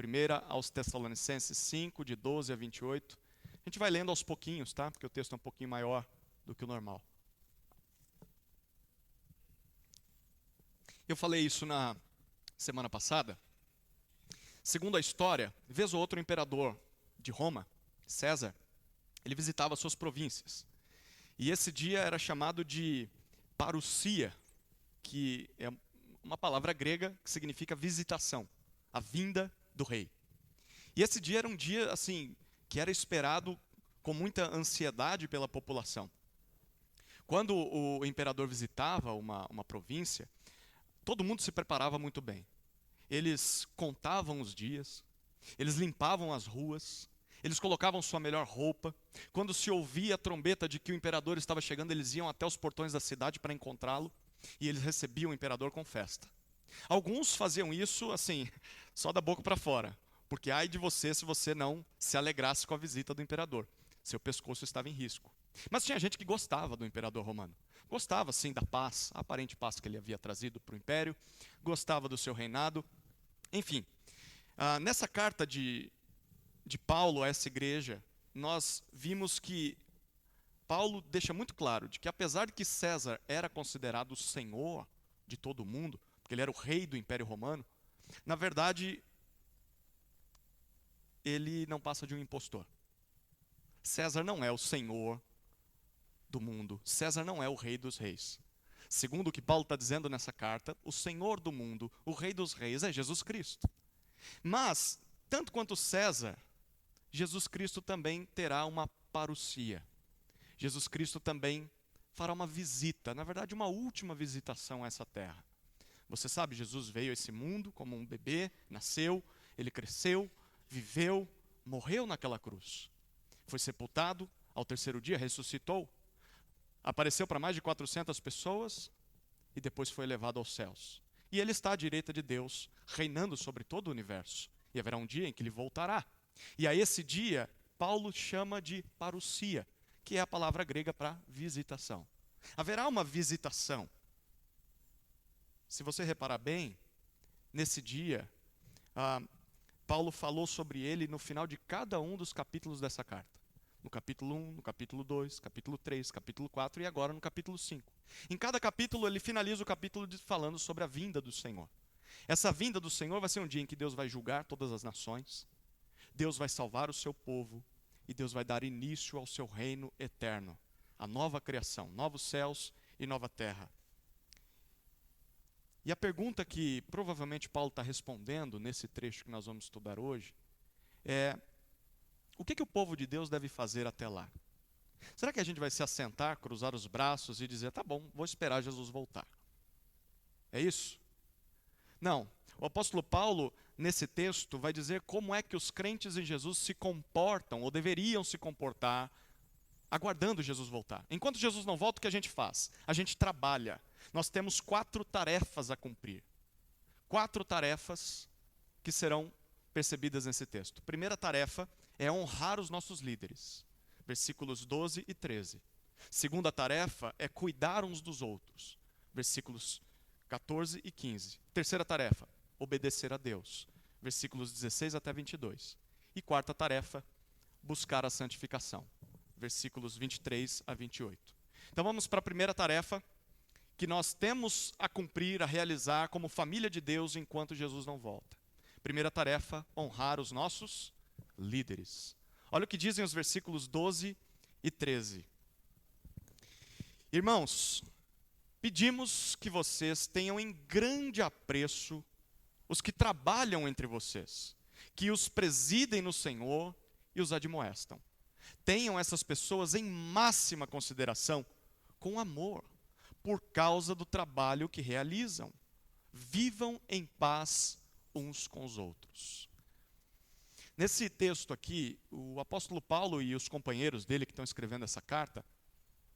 Primeira aos Tessalonicenses 5, de 12 a 28. A gente vai lendo aos pouquinhos, tá? Porque o texto é um pouquinho maior do que o normal. Eu falei isso na semana passada. Segundo a história, vez ou outro o imperador de Roma, César, ele visitava suas províncias. E esse dia era chamado de parousia, que é uma palavra grega que significa visitação, a vinda do rei. E esse dia era um dia assim que era esperado com muita ansiedade pela população. Quando o imperador visitava uma província, todo mundo se preparava muito bem. Eles contavam os dias, eles limpavam as ruas, eles colocavam sua melhor roupa. Quando se ouvia a trombeta de que o imperador estava chegando, eles iam até os portões da cidade para encontrá-lo e eles recebiam o imperador com festa. Alguns faziam isso assim, só da boca para fora, porque ai de você se você não se alegrasse com a visita do imperador. Seu pescoço estava em risco. Mas tinha gente que gostava do imperador romano. Gostava, sim, da paz, a aparente paz que ele havia trazido para o império. Gostava do seu reinado. Enfim, nessa carta de Paulo a essa igreja, nós vimos que Paulo deixa muito claro de que apesar de que César era considerado o senhor de todo o mundo, porque ele era o rei do Império Romano, na verdade, ele não passa de um impostor. César não é o senhor do mundo. César não é o rei dos reis. Segundo o que Paulo está dizendo nessa carta, o senhor do mundo, o rei dos reis é Jesus Cristo. Mas, tanto quanto César, Jesus Cristo também terá uma parousia. Jesus Cristo também fará uma visita, na verdade uma última visitação a essa terra. Você sabe, Jesus veio a esse mundo como um bebê, nasceu, ele cresceu, viveu, morreu naquela cruz. Foi sepultado, ao terceiro dia ressuscitou, apareceu para mais de 400 pessoas e depois foi levado aos céus. E ele está à direita de Deus, reinando sobre todo o universo. E haverá um dia em que ele voltará. E a esse dia, Paulo chama de parousia, que é a palavra grega para visitação. Haverá uma visitação. Se você reparar bem, nesse dia, Paulo falou sobre ele no final de cada um dos capítulos dessa carta. No capítulo 1, no capítulo 2, capítulo 3, capítulo 4 e agora no capítulo 5. Em cada capítulo ele finaliza o capítulo falando sobre a vinda do Senhor. Essa vinda do Senhor vai ser um dia em que Deus vai julgar todas as nações, Deus vai salvar o seu povo e Deus vai dar início ao seu reino eterno, a nova criação, novos céus e nova terra. E a pergunta que provavelmente Paulo está respondendo nesse trecho que nós vamos estudar hoje é: o que o povo de Deus deve fazer até lá? Será que a gente vai se assentar, cruzar os braços e dizer, tá bom, vou esperar Jesus voltar? É isso? Não. O apóstolo Paulo, nesse texto, vai dizer como é que os crentes em Jesus se comportam, ou deveriam se comportar, aguardando Jesus voltar. Enquanto Jesus não volta, o que a gente faz? A gente trabalha. Nós temos 4 tarefas a cumprir. 4 tarefas que serão percebidas nesse texto. Primeira tarefa é honrar os nossos líderes. Versículos 12 e 13. Segunda tarefa é cuidar uns dos outros. Versículos 14 e 15. Terceira tarefa, obedecer a Deus. Versículos 16 até 22. E quarta tarefa, buscar a santificação. Versículos 23 a 28. Então vamos para a primeira tarefa que nós temos a cumprir, a realizar como família de Deus enquanto Jesus não volta. Primeira tarefa, honrar os nossos líderes. Olha o que dizem os versículos 12 e 13. Irmãos, pedimos que vocês tenham em grande apreço os que trabalham entre vocês, que os presidem no Senhor e os admoestam. Tenham essas pessoas em máxima consideração, com amor, por causa do trabalho que realizam. Vivam em paz uns com os outros. Nesse texto aqui, o apóstolo Paulo e os companheiros dele que estão escrevendo essa carta,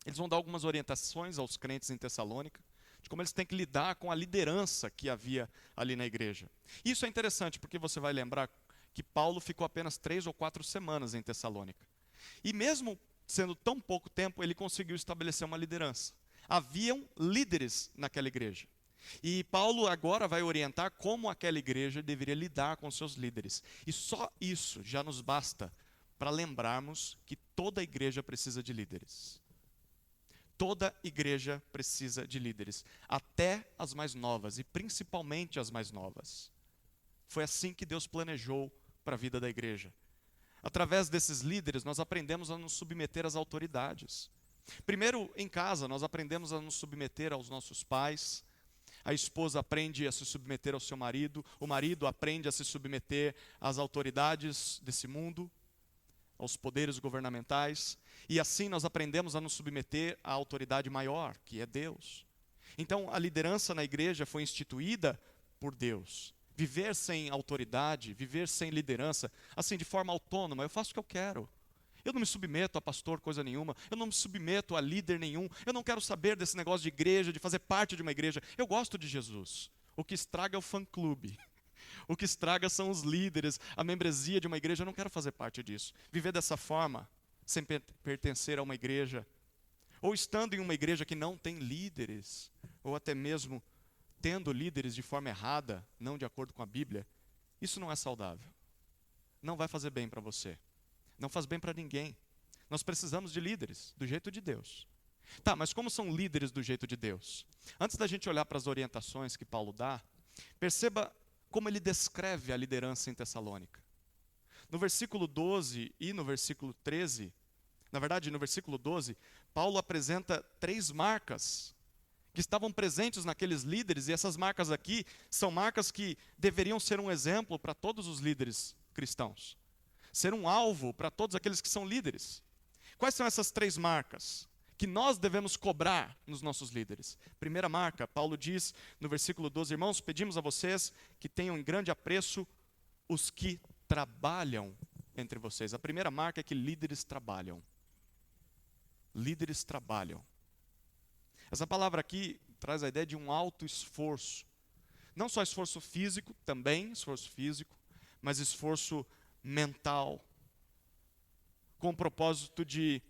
eles vão dar algumas orientações aos crentes em Tessalônica, de como eles têm que lidar com a liderança que havia ali na igreja. Isso é interessante, porque você vai lembrar que Paulo ficou apenas 3 ou 4 semanas em Tessalônica. E mesmo sendo tão pouco tempo, ele conseguiu estabelecer uma liderança. Haviam líderes naquela igreja. E Paulo agora vai orientar como aquela igreja deveria lidar com seus líderes. E só isso já nos basta para lembrarmos que toda igreja precisa de líderes. Toda igreja precisa de líderes, até as mais novas e principalmente as mais novas. Foi assim que Deus planejou para a vida da igreja. Através desses líderes, nós aprendemos a nos submeter às autoridades. Primeiro, em casa, nós aprendemos a nos submeter aos nossos pais. A esposa aprende a se submeter ao seu marido. O marido aprende a se submeter às autoridades desse mundo, aos poderes governamentais. E assim nós aprendemos a nos submeter à autoridade maior, que é Deus. Então, a liderança na igreja foi instituída por Deus. Viver sem autoridade, viver sem liderança, assim, de forma autônoma, eu faço o que eu quero. Eu não me submeto a pastor coisa nenhuma, eu não me submeto a líder nenhum, eu não quero saber desse negócio de igreja, de fazer parte de uma igreja. Eu gosto de Jesus. O que estraga é o fã-clube. O que estraga são os líderes, a membresia de uma igreja. Eu não quero fazer parte disso. Viver dessa forma, sem pertencer a uma igreja, ou estando em uma igreja que não tem líderes, ou até mesmo tendo líderes de forma errada, não de acordo com a Bíblia, isso não é saudável. Não vai fazer bem para você. Não faz bem para ninguém. Nós precisamos de líderes, do jeito de Deus. Tá, mas como são líderes do jeito de Deus? Antes da gente olhar para as orientações que Paulo dá, perceba como ele descreve a liderança em Tessalônica. No versículo 12 e no versículo 13, na verdade, no versículo 12, Paulo apresenta 3 marcas que estavam presentes naqueles líderes, e essas marcas aqui são marcas que deveriam ser um exemplo para todos os líderes cristãos. Ser um alvo para todos aqueles que são líderes. Quais são essas 3 marcas que nós devemos cobrar nos nossos líderes? Primeira marca, Paulo diz no versículo 12, irmãos, pedimos a vocês que tenham em grande apreço os que trabalham entre vocês. A primeira marca é que líderes trabalham. Líderes trabalham. Essa palavra aqui traz a ideia de um alto esforço. Não só esforço físico, também esforço físico, mas esforço mental, com o propósito de,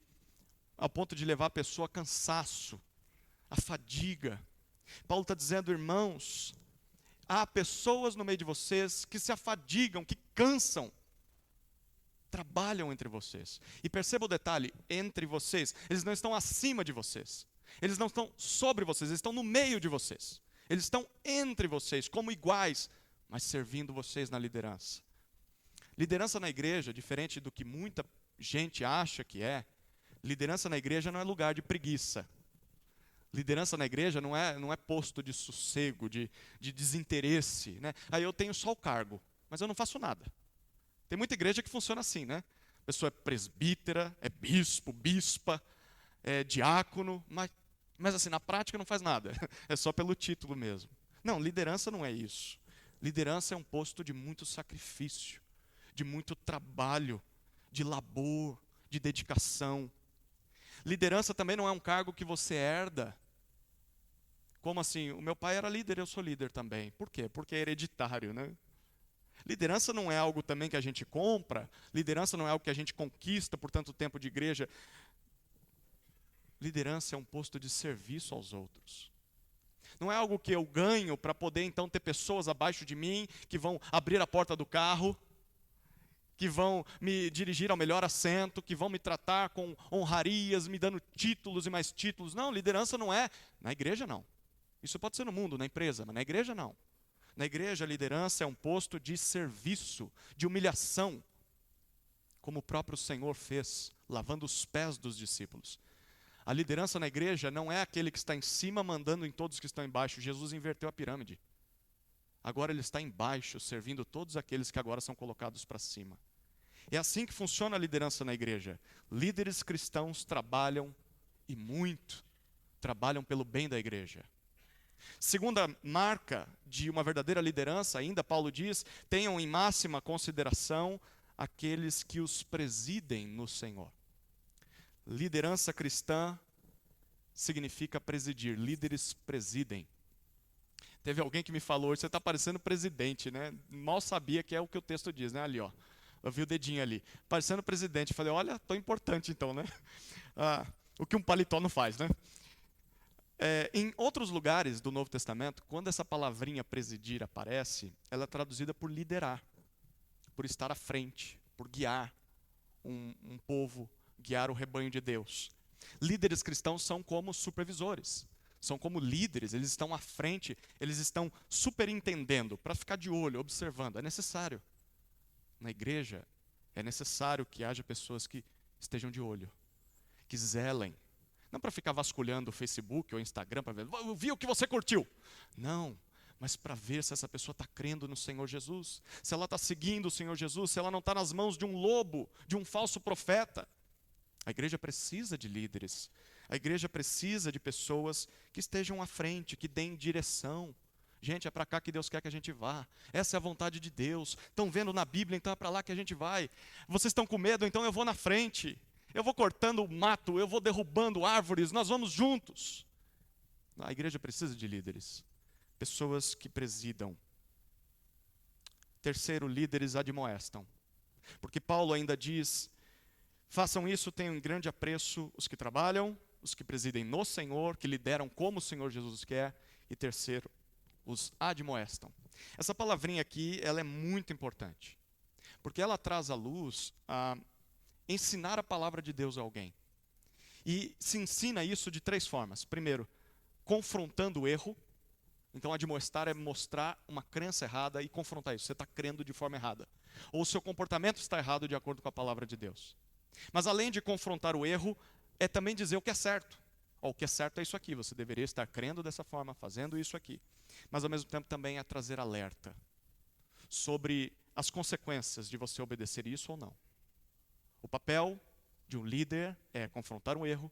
ao ponto de levar a pessoa a cansaço, a fadiga. Paulo está dizendo, irmãos, há pessoas no meio de vocês que se afadigam, que cansam, trabalham entre vocês. E perceba o detalhe, entre vocês, eles não estão acima de vocês. Eles não estão sobre vocês, eles estão no meio de vocês. Eles estão entre vocês, como iguais, mas servindo vocês na liderança. Liderança na igreja, diferente do que muita gente acha que é, liderança na igreja não é lugar de preguiça. Liderança na igreja não é posto de sossego, de desinteresse. Né? Aí eu tenho só o cargo, mas eu não faço nada. Tem muita igreja que funciona assim, né? A pessoa é presbítera, é bispo, bispa, é diácono, mas assim, na prática não faz nada. É só pelo título mesmo. Não, liderança não é isso. Liderança é um posto de muito sacrifício, de muito trabalho, de labor, de dedicação. Liderança também não é um cargo que você herda. Como assim? O meu pai era líder, eu sou líder também. Por quê? Porque é hereditário, né? Liderança não é algo também que a gente compra. Liderança não é algo que a gente conquista por tanto tempo de igreja. Liderança é um posto de serviço aos outros. Não é algo que eu ganho para poder então ter pessoas abaixo de mim que vão abrir a porta do carro, que vão me dirigir ao melhor assento, que vão me tratar com honrarias, me dando títulos e mais títulos. Não, liderança não é. Na igreja não. Isso pode ser no mundo, na empresa, mas na igreja não. Na igreja a liderança é um posto de serviço, de humilhação, como o próprio Senhor fez, lavando os pés dos discípulos. A liderança na igreja não é aquele que está em cima mandando em todos que estão embaixo. Jesus inverteu a pirâmide. Agora ele está embaixo, servindo todos aqueles que agora são colocados para cima. É assim que funciona a liderança na igreja. Líderes cristãos trabalham, e muito, trabalham pelo bem da igreja. Segunda marca de uma verdadeira liderança, ainda Paulo diz, tenham em máxima consideração aqueles que os presidem no Senhor. Liderança cristã significa presidir, líderes presidem. Teve alguém que me falou, você está parecendo presidente, né? Mal sabia que é o que o texto diz, né? Ali, ó. Eu vi o dedinho ali. Parecendo presidente. Falei, olha, estou importante então, né? O que um paletó não faz, né? Em outros lugares do Novo Testamento, quando essa palavrinha presidir aparece, ela é traduzida por liderar, por estar à frente, por guiar um povo, guiar o rebanho de Deus. Líderes cristãos são como supervisores, são como líderes, eles estão à frente, eles estão superintendendo, para ficar de olho, observando. É necessário. Na igreja, é necessário que haja pessoas que estejam de olho, que zelem. Não para ficar vasculhando o Facebook ou o Instagram para ver, eu vi o que você curtiu. Não, mas para ver se essa pessoa está crendo no Senhor Jesus, se ela está seguindo o Senhor Jesus, se ela não está nas mãos de um lobo, de um falso profeta. A igreja precisa de líderes. A igreja precisa de pessoas que estejam à frente, que deem direção. Gente, é para cá que Deus quer que a gente vá. Essa é a vontade de Deus. Estão vendo na Bíblia, então é para lá que a gente vai. Vocês estão com medo, então eu vou na frente. Eu vou cortando o mato, eu vou derrubando árvores, nós vamos juntos. A igreja precisa de líderes, pessoas que presidam. Terceiro, líderes admoestam. Porque Paulo ainda diz, façam isso, tenham em grande apreço os que trabalham, os que presidem no Senhor, que lideram como o Senhor Jesus quer. E terceiro, os admoestam. Essa palavrinha aqui, ela é muito importante, porque ela traz à luz a ensinar a palavra de Deus a alguém. E se ensina isso de três formas. Primeiro, confrontando o erro. Então, admoestar é mostrar uma crença errada e confrontar isso. Você está crendo de forma errada. Ou o seu comportamento está errado de acordo com a palavra de Deus. Mas além de confrontar o erro, é também dizer o que é certo. O que é certo é isso aqui, você deveria estar crendo dessa forma, fazendo isso aqui. Mas ao mesmo tempo também é trazer alerta sobre as consequências de você obedecer isso ou não. O papel de um líder é confrontar um erro,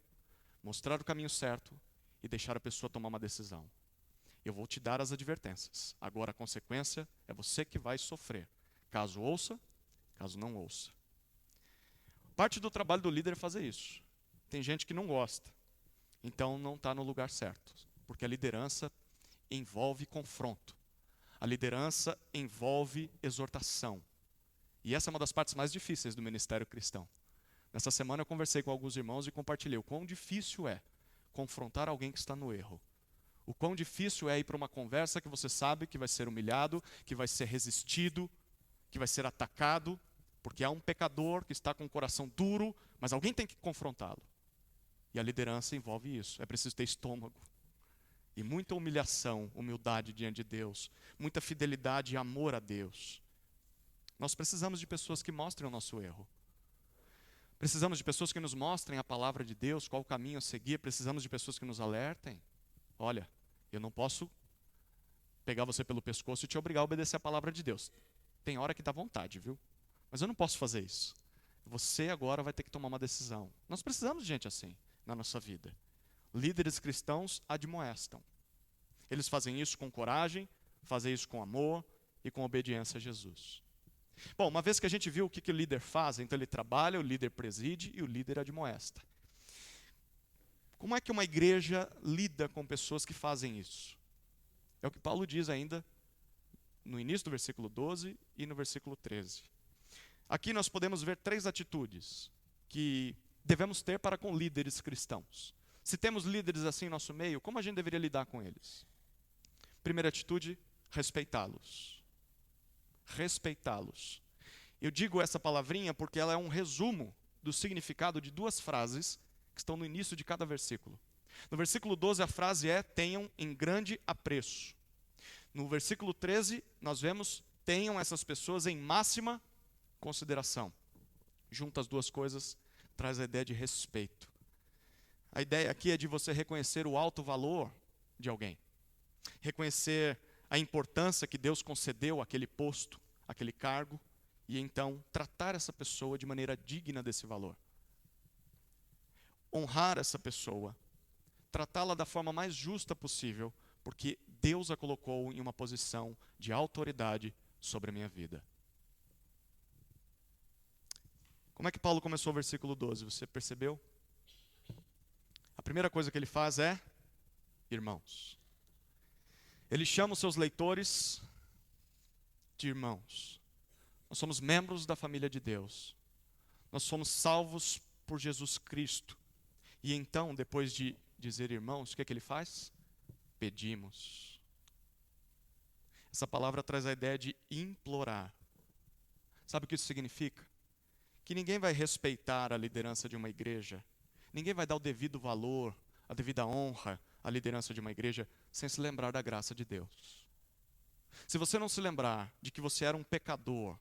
mostrar o caminho certo e deixar a pessoa tomar uma decisão. Eu vou te dar as advertências. Agora a consequência é você que vai sofrer. Caso ouça, caso não ouça. Parte do trabalho do líder é fazer isso. Tem gente que não gosta, então não está no lugar certo. Porque a liderança envolve confronto. A liderança envolve exortação. E essa é uma das partes mais difíceis do ministério cristão. Nessa semana eu conversei com alguns irmãos e compartilhei o quão difícil é confrontar alguém que está no erro. O quão difícil é ir para uma conversa que você sabe que vai ser humilhado, que vai ser resistido, que vai ser atacado, porque há um pecador que está com o coração duro, mas alguém tem que confrontá-lo. E a liderança envolve isso. É preciso ter estômago. E muita humilhação, humildade diante de Deus, muita fidelidade e amor a Deus. Nós precisamos de pessoas que mostrem o nosso erro. Precisamos de pessoas que nos mostrem a palavra de Deus, qual o caminho a seguir. Precisamos de pessoas que nos alertem. Olha, eu não posso pegar você pelo pescoço e te obrigar a obedecer a palavra de Deus. Tem hora que dá vontade, viu? Mas eu não posso fazer isso. Você agora vai ter que tomar uma decisão. Nós precisamos de gente assim na nossa vida. Líderes cristãos admoestam. Eles fazem isso com coragem, fazem isso com amor e com obediência a Jesus. Bom, uma vez que a gente viu o que o líder faz, então ele trabalha, o líder preside e o líder admoesta. Como é que uma igreja lida com pessoas que fazem isso? É o que Paulo diz ainda no início do versículo 12 e no versículo 13. Aqui nós podemos ver três atitudes que devemos ter para com líderes cristãos. Se temos líderes assim em nosso meio, como a gente deveria lidar com eles? Primeira atitude, respeitá-los. Respeitá-los. Eu digo essa palavrinha porque ela é um resumo do significado de duas frases que estão no início de cada versículo. No versículo 12 a frase é: tenham em grande apreço. No versículo 13 nós vemos: tenham essas pessoas em máxima consideração. Juntas as duas coisas, traz a ideia de respeito. A ideia aqui é de você reconhecer o alto valor de alguém. Reconhecer a importância que Deus concedeu àquele posto, àquele cargo, e então tratar essa pessoa de maneira digna desse valor. Honrar essa pessoa, tratá-la da forma mais justa possível, porque Deus a colocou em uma posição de autoridade sobre a minha vida. Como é que Paulo começou o versículo 12? Você percebeu? A primeira coisa que ele faz é irmãos. Ele chama os seus leitores de irmãos. Nós somos membros da família de Deus. Nós somos salvos por Jesus Cristo. E então, depois de dizer irmãos, o que é que ele faz? Pedimos. Essa palavra traz a ideia de implorar. Sabe o que isso significa? Que ninguém vai respeitar a liderança de uma igreja, ninguém vai dar o devido valor, a devida honra à liderança de uma igreja sem se lembrar da graça de Deus. Se você não se lembrar de que você era um pecador,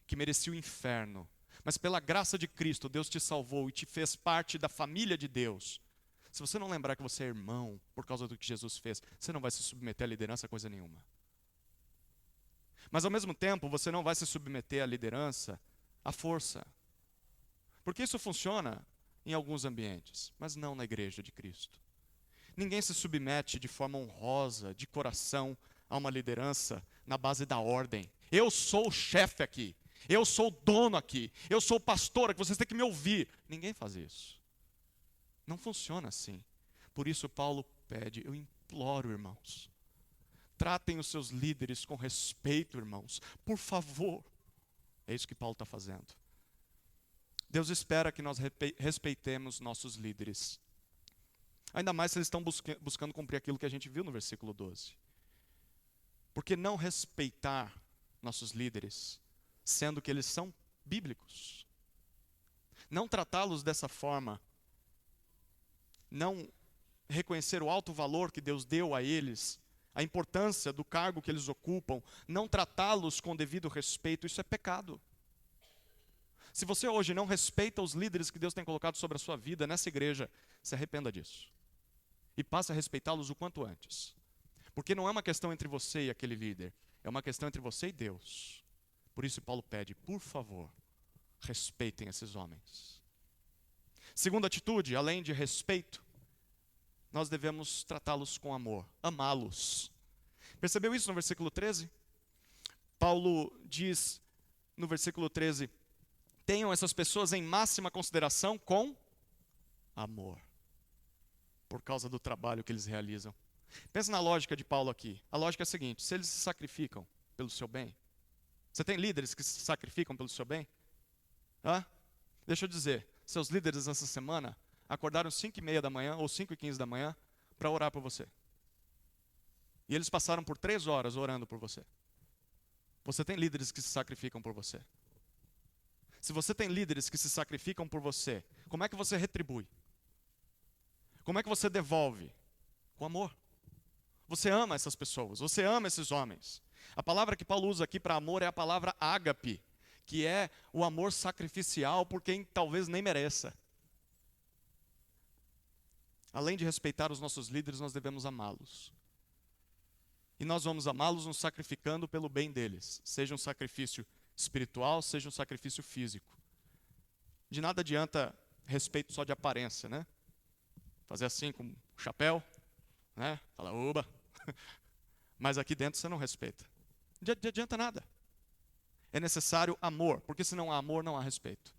que merecia o inferno, mas pela graça de Cristo Deus te salvou e te fez parte da família de Deus, se você não lembrar que você é irmão por causa do que Jesus fez, você não vai se submeter à liderança coisa nenhuma. Mas ao mesmo tempo, você não vai se submeter à liderança à força. Porque isso funciona em alguns ambientes, mas não na igreja de Cristo. Ninguém se submete de forma honrosa, de coração, a uma liderança na base da ordem. Eu sou o chefe aqui, eu sou o dono aqui, eu sou o pastor aqui, vocês têm que me ouvir. Ninguém faz isso. Não funciona assim. Por isso Paulo pede, eu imploro, irmãos, tratem os seus líderes com respeito, irmãos, por favor. É isso que Paulo está fazendo. Deus espera que nós respeitemos nossos líderes. Ainda mais se eles estão buscando cumprir aquilo que a gente viu no versículo 12. Porque não respeitar nossos líderes, sendo que eles são bíblicos? Não tratá-los dessa forma, não reconhecer o alto valor que Deus deu a eles, a importância do cargo que eles ocupam, não tratá-los com devido respeito, isso é pecado. Se você hoje não respeita os líderes que Deus tem colocado sobre a sua vida nessa igreja, se arrependa disso. E passe a respeitá-los o quanto antes. Porque não é uma questão entre você e aquele líder, é uma questão entre você e Deus. Por isso Paulo pede, por favor, respeitem esses homens. Segunda atitude, além de respeito, nós devemos tratá-los com amor, amá-los. Percebeu isso no versículo 13? Paulo diz no versículo 13, tenham essas pessoas em máxima consideração com amor, por causa do trabalho que eles realizam. Pensa na lógica de Paulo aqui. A lógica é a seguinte, se eles se sacrificam pelo seu bem, você tem líderes que se sacrificam pelo seu bem? Deixa eu dizer, seus líderes essa semana acordaram 5:30 da manhã ou 5:15 da manhã para orar por você. E eles passaram por 3 horas orando por você. Você tem líderes que se sacrificam por você. Se você tem líderes que se sacrificam por você, como é que você retribui? Como é que você devolve? Com amor. Você ama essas pessoas, você ama esses homens. A palavra que Paulo usa aqui para amor é a palavra ágape, que é o amor sacrificial por quem talvez nem mereça. Além de respeitar os nossos líderes, nós devemos amá-los. E nós vamos amá-los nos sacrificando pelo bem deles, seja um sacrifício espiritual, seja um sacrifício físico. De nada adianta respeito só de aparência, né? Fazer assim com o chapéu, né? Falar, oba. Mas aqui dentro você não respeita. Não adianta nada. É necessário amor, porque se não há amor, não há respeito.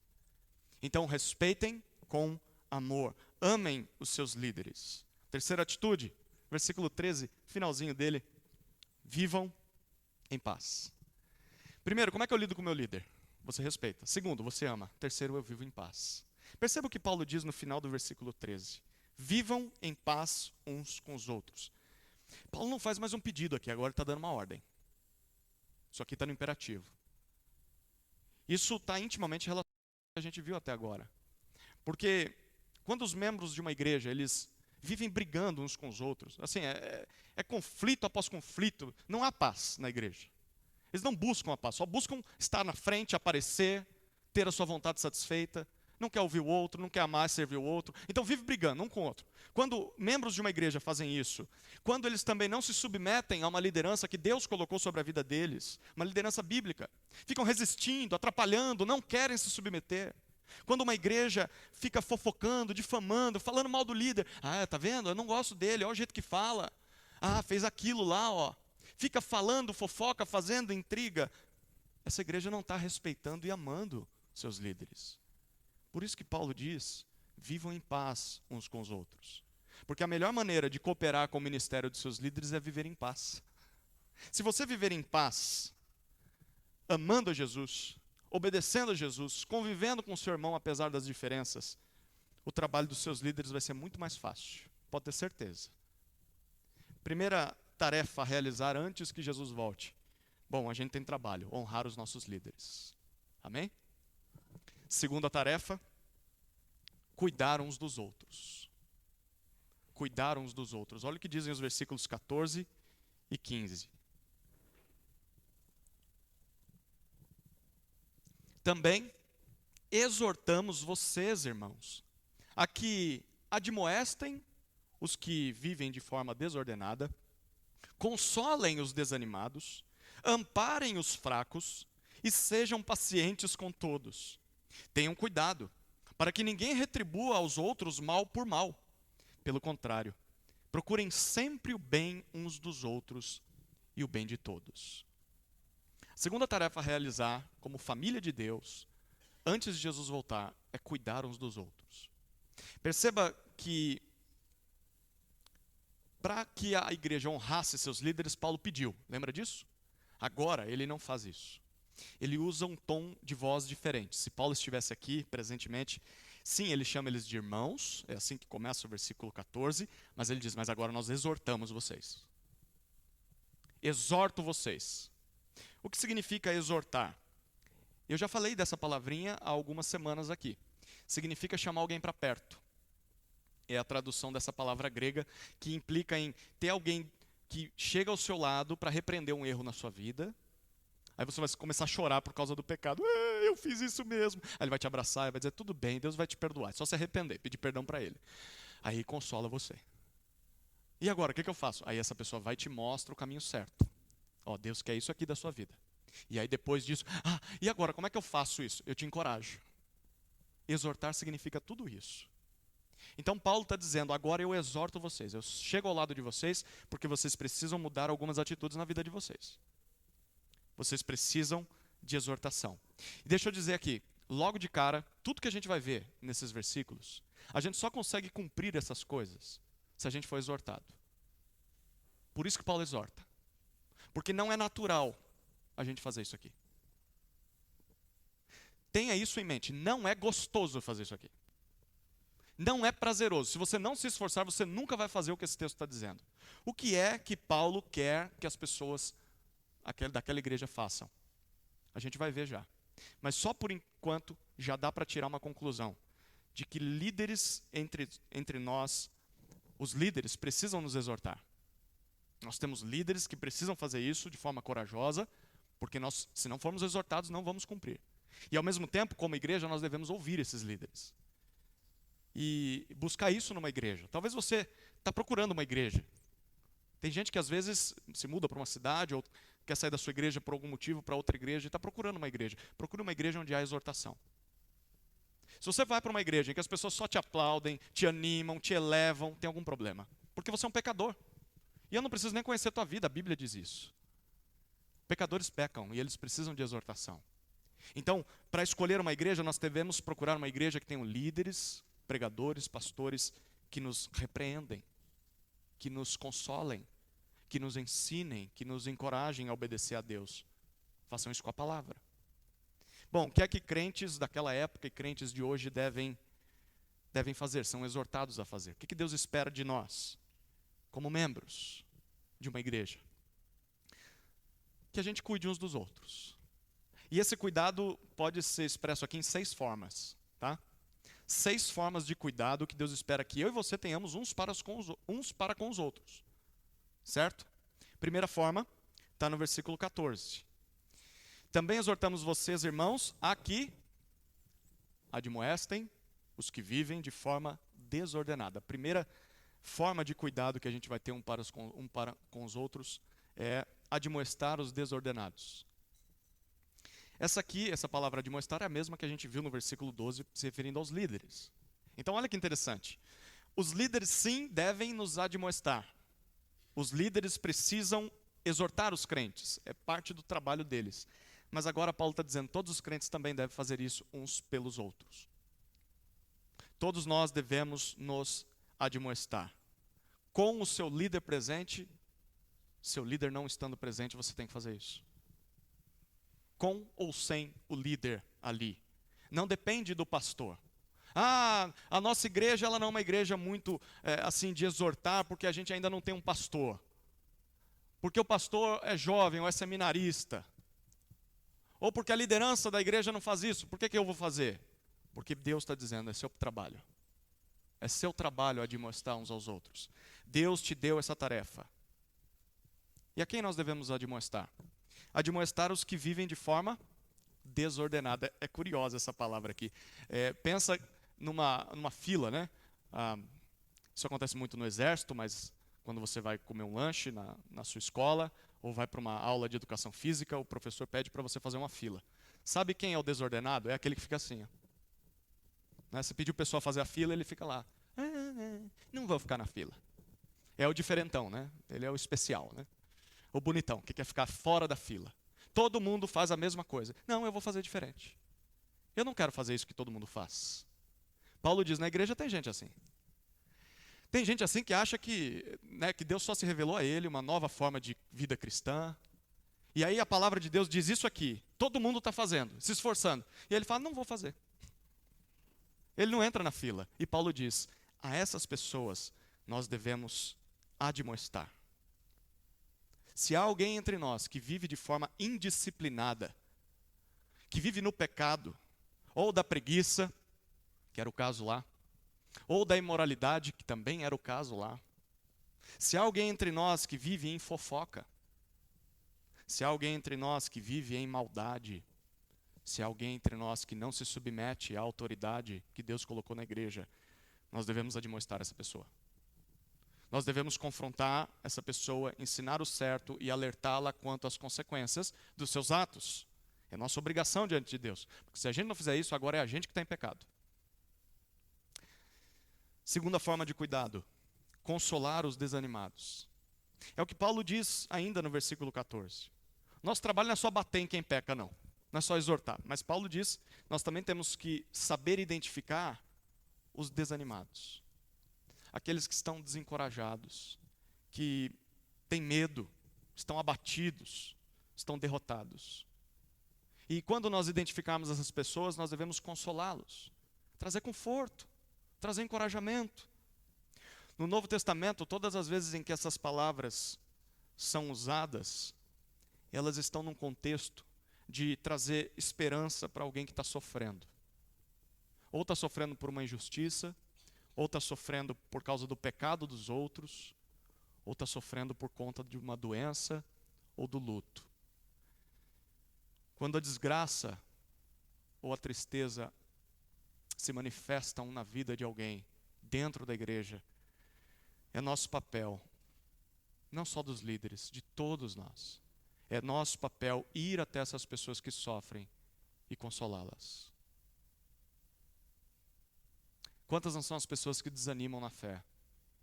Então respeitem com amor. Amem os seus líderes. Terceira atitude, versículo 13, finalzinho dele. Vivam em paz. Primeiro, como é que eu lido com o meu líder? Você respeita. Segundo, você ama. Terceiro, eu vivo em paz. Perceba o que Paulo diz no final do versículo 13. Vivam em paz uns com os outros. Paulo não faz mais um pedido aqui, agora ele está dando uma ordem. Isso aqui está no imperativo. Isso está intimamente relacionado ao que a gente viu até agora. Porque quando os membros de uma igreja, eles vivem brigando uns com os outros, assim, é conflito após conflito, não há paz na igreja. Eles não buscam a paz, só buscam estar na frente, aparecer, ter a sua vontade satisfeita, não quer ouvir o outro, não quer amar e servir o outro, então vive brigando um com o outro. Quando membros de uma igreja fazem isso, quando eles também não se submetem a uma liderança que Deus colocou sobre a vida deles, uma liderança bíblica, ficam resistindo, atrapalhando, não querem se submeter. Quando uma igreja fica fofocando, difamando, falando mal do líder, tá vendo? Eu não gosto dele, olha o jeito que fala. Fez aquilo lá, ó. Fica falando, fofoca, fazendo intriga. Essa igreja não está respeitando e amando seus líderes. Por isso que Paulo diz, vivam em paz uns com os outros. Porque a melhor maneira de cooperar com o ministério de seus líderes é viver em paz. Se você viver em paz, amando a Jesus, obedecendo a Jesus, convivendo com o seu irmão apesar das diferenças, o trabalho dos seus líderes vai ser muito mais fácil. pode ter certeza. Primeira tarefa a realizar antes que Jesus volte. Bom, a gente tem trabalho, honrar os nossos líderes. Amém? Segunda tarefa, cuidar uns dos outros. Cuidar uns dos outros. Olha o que dizem os versículos 14 e 15. Também exortamos vocês, irmãos, a que admoestem os que vivem de forma desordenada, consolem os desanimados, amparem os fracos e sejam pacientes com todos. Tenham cuidado, para que ninguém retribua aos outros mal por mal. Pelo contrário, procurem sempre o bem uns dos outros e o bem de todos. A segunda tarefa a realizar como família de Deus, antes de Jesus voltar, é cuidar uns dos outros. Perceba que, para que a igreja honrasse seus líderes, Paulo pediu. Lembra disso? Agora, ele não faz isso. Ele usa um tom de voz diferente. Se Paulo estivesse aqui presentemente, sim, ele chama eles de irmãos, é assim que começa o versículo 14, mas ele diz, mas agora nós exortamos vocês. Exorto vocês. O que significa exortar? Eu já falei dessa palavrinha há algumas semanas aqui. Significa chamar alguém para perto. É a tradução dessa palavra grega que implica em ter alguém que chega ao seu lado para repreender um erro na sua vida. Aí você vai começar a chorar por causa do pecado. Eu fiz isso mesmo. Aí ele vai te abraçar e vai dizer, tudo bem, Deus vai te perdoar. É só se arrepender, pedir perdão para ele. Aí consola você. E agora, o que eu faço? Aí essa pessoa vai e te mostra o caminho certo. Ó, Deus quer isso aqui da sua vida. E aí depois disso, e agora, como é que eu faço isso? Eu te encorajo. Exortar significa tudo isso. Então Paulo está dizendo, agora eu exorto vocês. Eu chego ao lado de vocês porque vocês precisam mudar algumas atitudes na vida de vocês. Vocês precisam de exortação. E deixa eu dizer aqui, logo de cara, tudo que a gente vai ver nesses versículos, a gente só consegue cumprir essas coisas se a gente for exortado. Por isso que Paulo exorta. Porque não é natural a gente fazer isso aqui. Tenha isso em mente, não é gostoso fazer isso aqui. Não é prazeroso. Se você não se esforçar, você nunca vai fazer o que esse texto está dizendo. O que é que Paulo quer que as pessoas daquela igreja façam? A gente vai ver já. Mas só por enquanto já dá para tirar uma conclusão de que líderes entre nós, os líderes precisam nos exortar. Nós temos líderes que precisam fazer isso de forma corajosa, porque nós, se não formos exortados, não vamos cumprir. E ao mesmo tempo, como igreja, nós devemos ouvir esses líderes. E buscar isso numa igreja. Talvez você está procurando uma igreja. Tem gente que às vezes se muda para uma cidade ou quer sair da sua igreja por algum motivo para outra igreja e está procurando uma igreja. Procure uma igreja onde há exortação. Se você vai para uma igreja em que as pessoas só te aplaudem, te animam, te elevam, tem algum problema. Porque você é um pecador. E eu não preciso nem conhecer a tua vida, a Bíblia diz isso. Pecadores pecam e eles precisam de exortação. Então, para escolher uma igreja, nós devemos procurar uma igreja que tenha líderes, pregadores, pastores, que nos repreendem, que nos consolem, que nos ensinem, que nos encorajem a obedecer a Deus. Façam isso com a palavra. Bom, o que é que crentes daquela época e crentes de hoje devem fazer? São exortados a fazer. O que Deus espera de nós, como membros de uma igreja? Que a gente cuide uns dos outros. E esse cuidado pode ser expresso aqui em 6 formas, tá? 6 formas de cuidado que Deus espera que eu e você tenhamos uns para com os outros. Certo? Primeira forma, está no versículo 14. Também exortamos vocês, irmãos, a que admoestem os que vivem de forma desordenada. A primeira forma de cuidado que a gente vai ter um para com os outros é admoestar os desordenados. Essa palavra admoestar é a mesma que a gente viu no versículo 12, se referindo aos líderes. Então, olha que interessante. Os líderes, sim, devem nos admoestar. Os líderes precisam exortar os crentes. É parte do trabalho deles. Mas agora Paulo está dizendo, todos os crentes também devem fazer isso uns pelos outros. Todos nós devemos nos admoestar. Com o seu líder presente, seu líder não estando presente, você tem que fazer isso. Com ou sem o líder ali. Não depende do pastor. A nossa igreja ela não é uma igreja muito assim de exortar, porque a gente ainda não tem um pastor. Porque o pastor é jovem ou é seminarista. Ou porque a liderança da igreja não faz isso. Por que eu vou fazer? Porque Deus está dizendo, é seu trabalho. É seu trabalho admoestar uns aos outros. Deus te deu essa tarefa. E a quem nós devemos admoestar? Admoestar os que vivem de forma desordenada. É curiosa essa palavra aqui. Pensa numa fila, né? Isso acontece muito no exército, mas quando você vai comer um lanche na sua escola, ou vai para uma aula de educação física, o professor pede para você fazer uma fila. Sabe quem é o desordenado? É aquele que fica assim. Ó. Né? Você pediu o pessoal fazer a fila, ele fica lá. Não vou ficar na fila. É o diferentão, né? Ele é o especial, né? O bonitão, que quer ficar fora da fila. Todo mundo faz a mesma coisa. Não, eu vou fazer diferente. Eu não quero fazer isso que todo mundo faz. Paulo diz, na igreja tem gente assim. Tem gente assim que acha que Deus só se revelou a ele, uma nova forma de vida cristã. E aí a palavra de Deus diz isso aqui. Todo mundo está fazendo, se esforçando. E ele fala, não vou fazer. Ele não entra na fila. E Paulo diz, a essas pessoas nós devemos admoestar. Se há alguém entre nós que vive de forma indisciplinada, que vive no pecado, ou da preguiça, que era o caso lá, ou da imoralidade, que também era o caso lá. Se há alguém entre nós que vive em fofoca, se há alguém entre nós que vive em maldade, se há alguém entre nós que não se submete à autoridade que Deus colocou na igreja, nós devemos admoestar essa pessoa. Nós devemos confrontar essa pessoa, ensinar o certo e alertá-la quanto às consequências dos seus atos. É nossa obrigação diante de Deus. Porque se a gente não fizer isso, agora é a gente que está em pecado. Segunda forma de cuidado, consolar os desanimados. É o que Paulo diz ainda no versículo 14. Nosso trabalho não é só bater em quem peca, não. Não é só exortar. Mas Paulo diz, nós também temos que saber identificar os desanimados. Aqueles que estão desencorajados, que têm medo, estão abatidos, estão derrotados. E quando nós identificarmos essas pessoas, nós devemos consolá-los, trazer conforto, trazer encorajamento. No Novo Testamento, todas as vezes em que essas palavras são usadas, elas estão num contexto de trazer esperança para alguém que está sofrendo. Ou está sofrendo por uma injustiça, ou está sofrendo por causa do pecado dos outros, ou está sofrendo por conta de uma doença ou do luto. Quando a desgraça ou a tristeza se manifestam na vida de alguém dentro da igreja, é nosso papel, não só dos líderes, de todos nós, é nosso papel ir até essas pessoas que sofrem e consolá-las. Quantas não são as pessoas que desanimam na fé,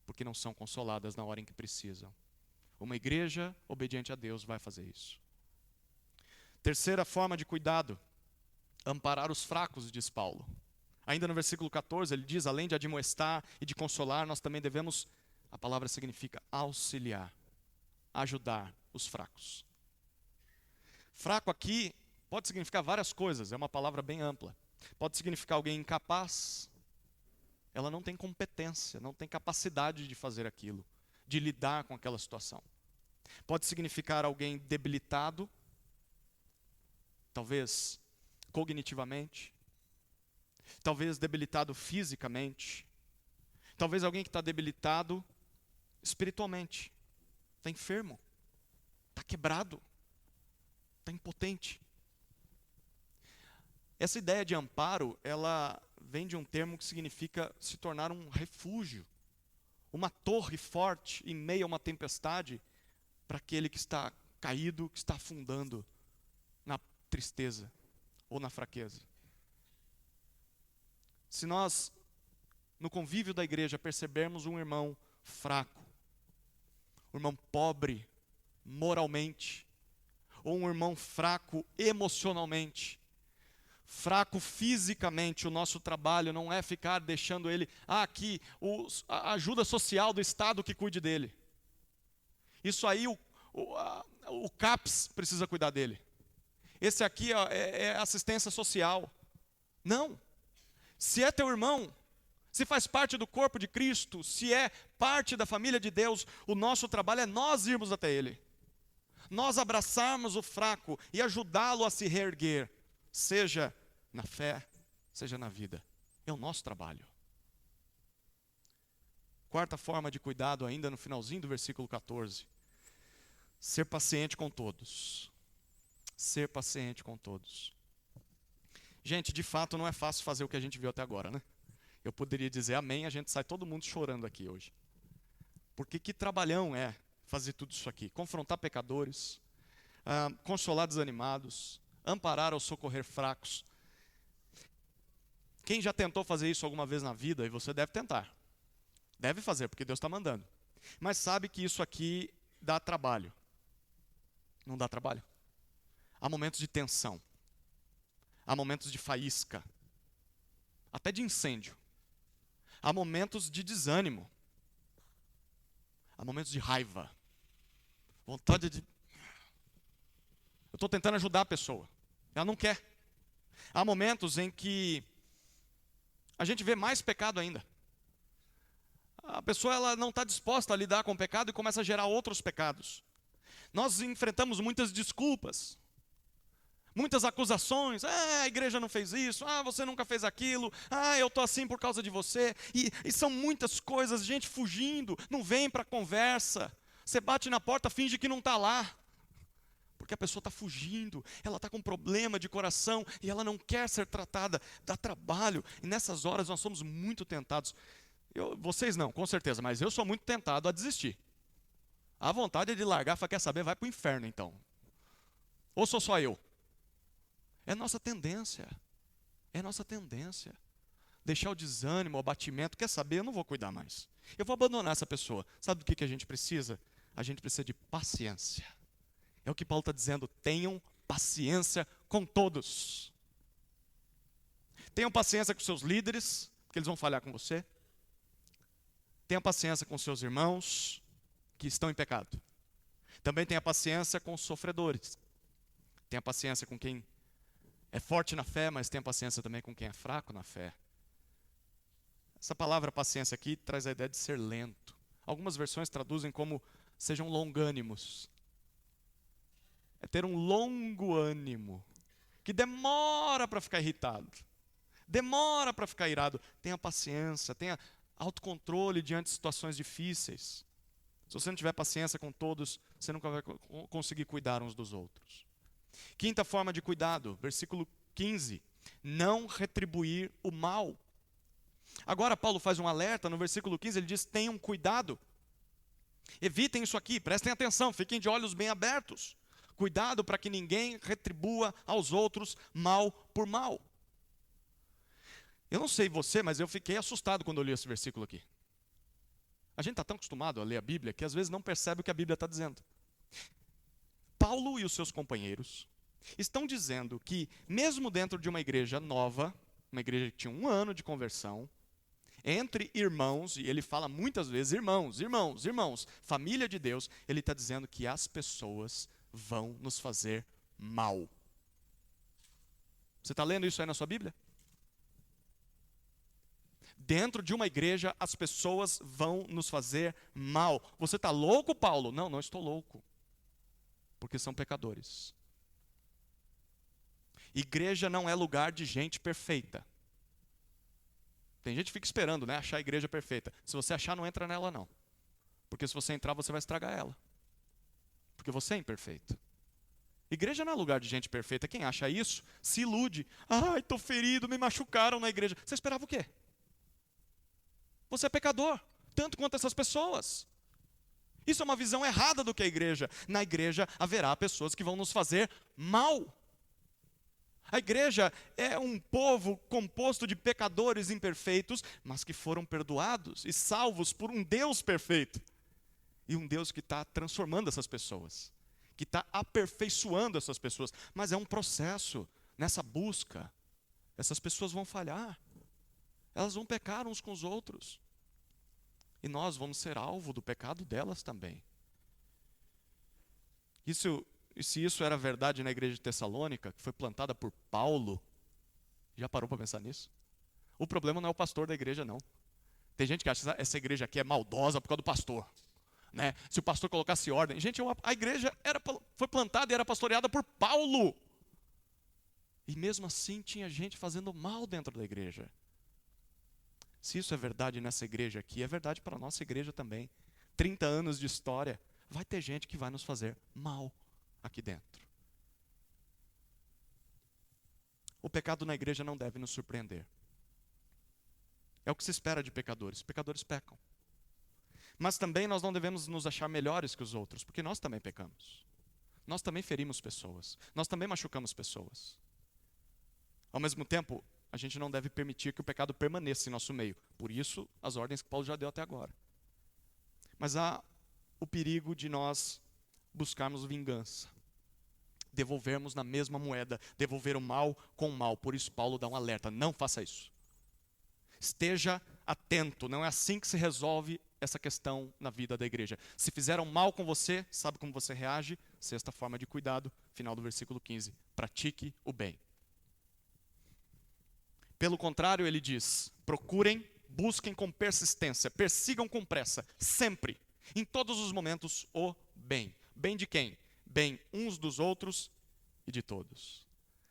porque não são consoladas na hora em que precisam? Uma igreja obediente a Deus vai fazer isso. Terceira forma de cuidado, amparar os fracos, diz Paulo. Ainda no versículo 14, ele diz, além de admoestar e de consolar, nós também devemos, a palavra significa auxiliar, ajudar os fracos. Fraco aqui pode significar várias coisas, é uma palavra bem ampla. Pode significar alguém incapaz, ela não tem competência, não tem capacidade de fazer aquilo, de lidar com aquela situação. Pode significar alguém debilitado, talvez cognitivamente, talvez debilitado fisicamente, talvez alguém que está debilitado espiritualmente, está enfermo, está quebrado, está impotente. Essa ideia de amparo, ela vem de um termo que significa se tornar um refúgio, uma torre forte em meio a uma tempestade para aquele que está caído, que está afundando na tristeza ou na fraqueza. Se nós, no convívio da igreja, percebermos um irmão fraco, um irmão pobre moralmente, ou um irmão fraco emocionalmente, fraco fisicamente, o nosso trabalho não é ficar deixando ele, aqui, a ajuda social do Estado que cuide dele. Isso aí, o CAPS precisa cuidar dele. Esse aqui é assistência social. Não. Se é teu irmão, se faz parte do corpo de Cristo, se é parte da família de Deus, o nosso trabalho é nós irmos até ele. Nós abraçarmos o fraco e ajudá-lo a se reerguer, seja na fé, seja na vida. É o nosso trabalho. Quarta forma de cuidado, ainda no finalzinho do versículo 14. Ser paciente com todos. Ser paciente com todos. Gente, de fato não é fácil fazer o que a gente viu até agora, né? Eu poderia dizer amém, a gente sai todo mundo chorando aqui hoje. Porque que trabalhão é fazer tudo isso aqui? Confrontar pecadores, consolar desanimados, amparar ou socorrer fracos. Quem já tentou fazer isso alguma vez na vida, e você deve tentar. Deve fazer, porque Deus está mandando. Mas sabe que isso aqui dá trabalho. Não dá trabalho? Há momentos de tensão. Há momentos de faísca. Até de incêndio. Há momentos de desânimo. Há momentos de raiva. Vontade de... Eu estou tentando ajudar a pessoa. Ela não quer. Há momentos em que a gente vê mais pecado ainda. A pessoa ela não está disposta a lidar com o pecado e começa a gerar outros pecados. Nós enfrentamos muitas desculpas. Muitas acusações, a igreja não fez isso, você nunca fez aquilo, eu estou assim por causa de você. E são muitas coisas, gente fugindo, não vem para a conversa. Você bate na porta, finge que não está lá. Porque a pessoa está fugindo, ela está com problema de coração e ela não quer ser tratada, dá trabalho. E nessas horas nós somos muito tentados. Vocês não, com certeza, mas eu sou muito tentado a desistir. A vontade é de largar, quer saber, vai para o inferno então. Ou sou só eu? É nossa tendência. É nossa tendência. Deixar o desânimo, o abatimento. Quer saber? Eu não vou cuidar mais. Eu vou abandonar essa pessoa. Sabe do que a gente precisa? A gente precisa de paciência. É o que Paulo está dizendo. Tenham paciência com todos. Tenham paciência com seus líderes, porque eles vão falhar com você. Tenha paciência com seus irmãos que estão em pecado. Também tenha paciência com os sofredores. Tenha paciência com quem é forte na fé, mas tenha paciência também com quem é fraco na fé. Essa palavra paciência aqui traz a ideia de ser lento. Algumas versões traduzem como sejam longânimos. É ter um longo ânimo, que demora para ficar irritado, demora para ficar irado. Tenha paciência, tenha autocontrole diante de situações difíceis. Se você não tiver paciência com todos, você nunca vai conseguir cuidar uns dos outros. Quinta forma de cuidado, versículo 15. Não retribuir o mal. Agora Paulo faz um alerta, no versículo 15 ele diz, tenham cuidado. Evitem isso aqui, prestem atenção, fiquem de olhos bem abertos. Cuidado para que ninguém retribua aos outros mal por mal. Eu não sei você, mas eu fiquei assustado quando eu li esse versículo aqui. A gente está tão acostumado a ler a Bíblia que às vezes não percebe o que a Bíblia está dizendo. Paulo e os seus companheiros estão dizendo que, mesmo dentro de uma igreja nova, uma igreja que tinha 1 ano de conversão, entre irmãos, e ele fala muitas vezes, irmãos, família de Deus, ele está dizendo que as pessoas vão nos fazer mal. Você está lendo isso aí na sua Bíblia? Dentro de uma igreja, as pessoas vão nos fazer mal. Você está louco, Paulo? Não, não estou louco. Porque são pecadores. Igreja não é lugar de gente perfeita. Tem gente que fica esperando, né, achar a igreja perfeita. Se você achar, não entra nela não. Porque se você entrar, você vai estragar ela. Porque você é imperfeito. Igreja não é lugar de gente perfeita. Quem acha isso, se ilude. Estou ferido, me machucaram na igreja. Você esperava o quê? Você é pecador, tanto quanto essas pessoas. Isso é uma visão errada do que é a igreja. Na igreja haverá pessoas que vão nos fazer mal. A igreja é um povo composto de pecadores imperfeitos, mas que foram perdoados e salvos por um Deus perfeito. E um Deus que está transformando essas pessoas, que está aperfeiçoando essas pessoas. Mas é um processo, nessa busca. Essas pessoas vão falhar. Elas vão pecar uns com os outros. E nós vamos ser alvo do pecado delas também. Se isso era verdade na igreja de Tessalônica, que foi plantada por Paulo, já parou para pensar nisso? O problema não é o pastor da igreja, não. Tem gente que acha que essa igreja aqui é maldosa por causa do pastor. Né? Se o pastor colocasse ordem. Gente, a igreja foi plantada e era pastoreada por Paulo. E mesmo assim tinha gente fazendo mal dentro da igreja. Se isso é verdade nessa igreja aqui, é verdade para a nossa igreja também. 30 anos de história, vai ter gente que vai nos fazer mal aqui dentro. O pecado na igreja não deve nos surpreender. É o que se espera de pecadores. Pecadores pecam. Mas também nós não devemos nos achar melhores que os outros, porque nós também pecamos. Nós também ferimos pessoas. Nós também machucamos pessoas. Ao mesmo tempo, a gente não deve permitir que o pecado permaneça em nosso meio. Por isso, as ordens que Paulo já deu até agora. Mas há o perigo de nós buscarmos vingança. Devolvermos na mesma moeda. Devolver o mal com o mal. Por isso, Paulo dá um alerta. Não faça isso. Esteja atento. Não é assim que se resolve essa questão na vida da igreja. Se fizeram mal com você, sabe como você reage? Sexta forma de cuidado, final do versículo 15. Pratique o bem. Pelo contrário, ele diz, procurem, busquem com persistência, persigam com pressa, sempre, em todos os momentos, o bem. Bem de quem? Bem uns dos outros e de todos.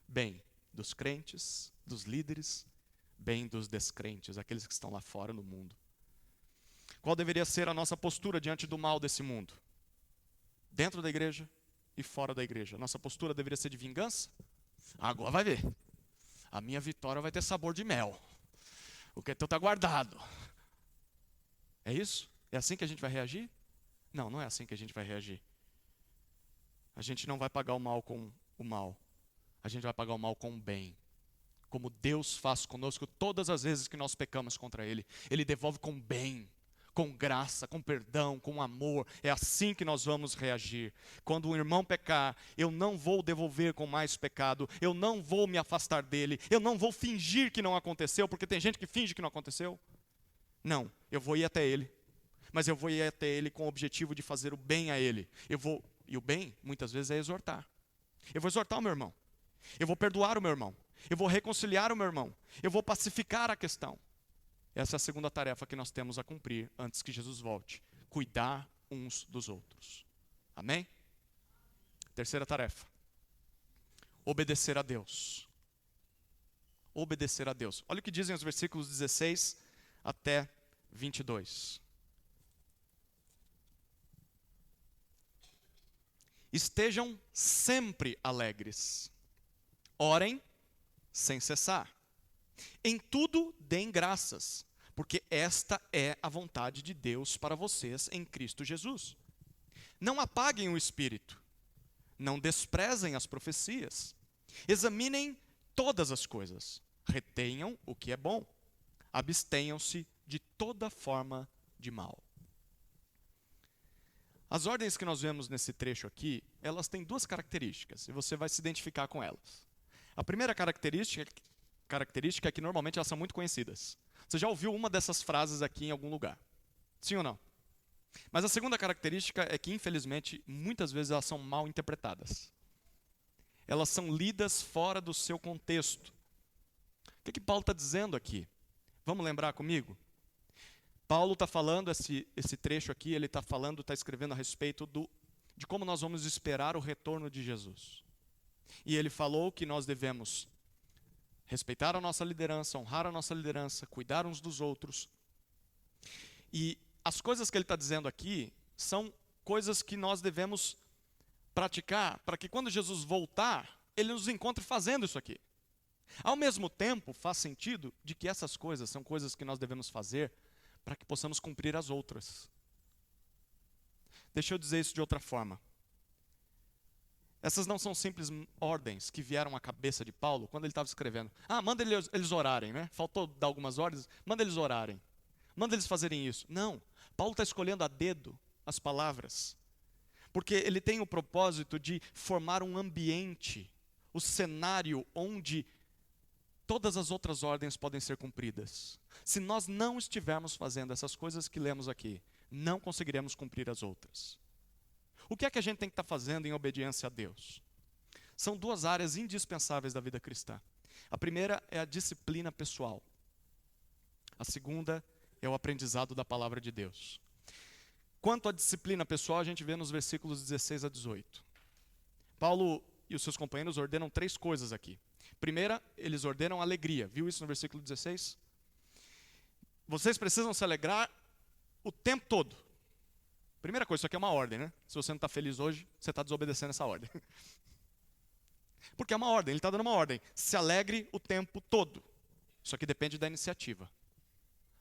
Bem dos crentes, dos líderes, bem dos descrentes, aqueles que estão lá fora no mundo. Qual deveria ser a nossa postura diante do mal desse mundo? Dentro da igreja e fora da igreja. Nossa postura deveria ser de vingança? Agora vai ver. A minha vitória vai ter sabor de mel. O que é teu está guardado. É isso? É assim que a gente vai reagir? Não, não é assim que a gente vai reagir. A gente não vai pagar o mal com o mal. A gente vai pagar o mal com o bem. Como Deus faz conosco todas as vezes que nós pecamos contra Ele. Ele devolve com bem, com graça, com perdão, com amor. É assim que nós vamos reagir. Quando um irmão pecar, eu não vou devolver com mais pecado. Eu não vou me afastar dele. Eu não vou fingir que não aconteceu, porque tem gente que finge que não aconteceu. Não, eu vou ir até ele. Mas eu vou ir até ele com o objetivo de fazer o bem a ele. E o bem, muitas vezes, é exortar. Eu vou exortar o meu irmão. Eu vou perdoar o meu irmão. Eu vou reconciliar o meu irmão. Eu vou pacificar a questão. Essa é a segunda tarefa que nós temos a cumprir antes que Jesus volte. Cuidar uns dos outros. Amém? Terceira tarefa. Obedecer a Deus. Obedecer a Deus. Olha o que dizem os versículos 16 até 22. Estejam sempre alegres. Orem sem cessar. Em tudo deem graças, porque esta é a vontade de Deus para vocês em Cristo Jesus. Não apaguem o espírito, não desprezem as profecias. Examinem todas as coisas, retenham o que é bom, abstenham-se de toda forma de mal. As ordens que nós vemos nesse trecho aqui, elas têm duas características, e você vai se identificar com elas. A primeira característica é que normalmente elas são muito conhecidas. Você já ouviu uma dessas frases aqui em algum lugar? Sim ou não? Mas a segunda característica é que, infelizmente, muitas vezes elas são mal interpretadas. Elas são lidas fora do seu contexto. O que Paulo está dizendo aqui? Vamos lembrar comigo? Paulo está falando, esse trecho aqui, ele está escrevendo a respeito de como nós vamos esperar o retorno de Jesus. E ele falou que nós devemos respeitar a nossa liderança, honrar a nossa liderança, cuidar uns dos outros. E as coisas que ele está dizendo aqui são coisas que nós devemos praticar para que quando Jesus voltar, ele nos encontre fazendo isso aqui. Ao mesmo tempo, faz sentido de que essas coisas são coisas que nós devemos fazer para que possamos cumprir as outras. Deixa eu dizer isso de outra forma. Essas não são simples ordens que vieram à cabeça de Paulo quando ele estava escrevendo. Manda eles orarem, né? Faltou dar algumas ordens, manda eles orarem. Manda eles fazerem isso. Não, Paulo está escolhendo a dedo as palavras. Porque ele tem o propósito de formar um ambiente, o cenário onde todas as outras ordens podem ser cumpridas. Se nós não estivermos fazendo essas coisas que lemos aqui, não conseguiremos cumprir as outras. O que é que a gente tem que estar fazendo em obediência a Deus? São duas áreas indispensáveis da vida cristã. A primeira é a disciplina pessoal. A segunda é o aprendizado da palavra de Deus. Quanto à disciplina pessoal, a gente vê nos versículos 16 a 18. Paulo e os seus companheiros ordenam 3 coisas aqui. Primeira, eles ordenam alegria. Viu isso no versículo 16? Vocês precisam se alegrar o tempo todo. Primeira coisa, isso aqui é uma ordem, né? Se você não está feliz hoje, você está desobedecendo essa ordem. Porque é uma ordem, ele está dando uma ordem. Se alegre o tempo todo. Isso aqui depende da iniciativa.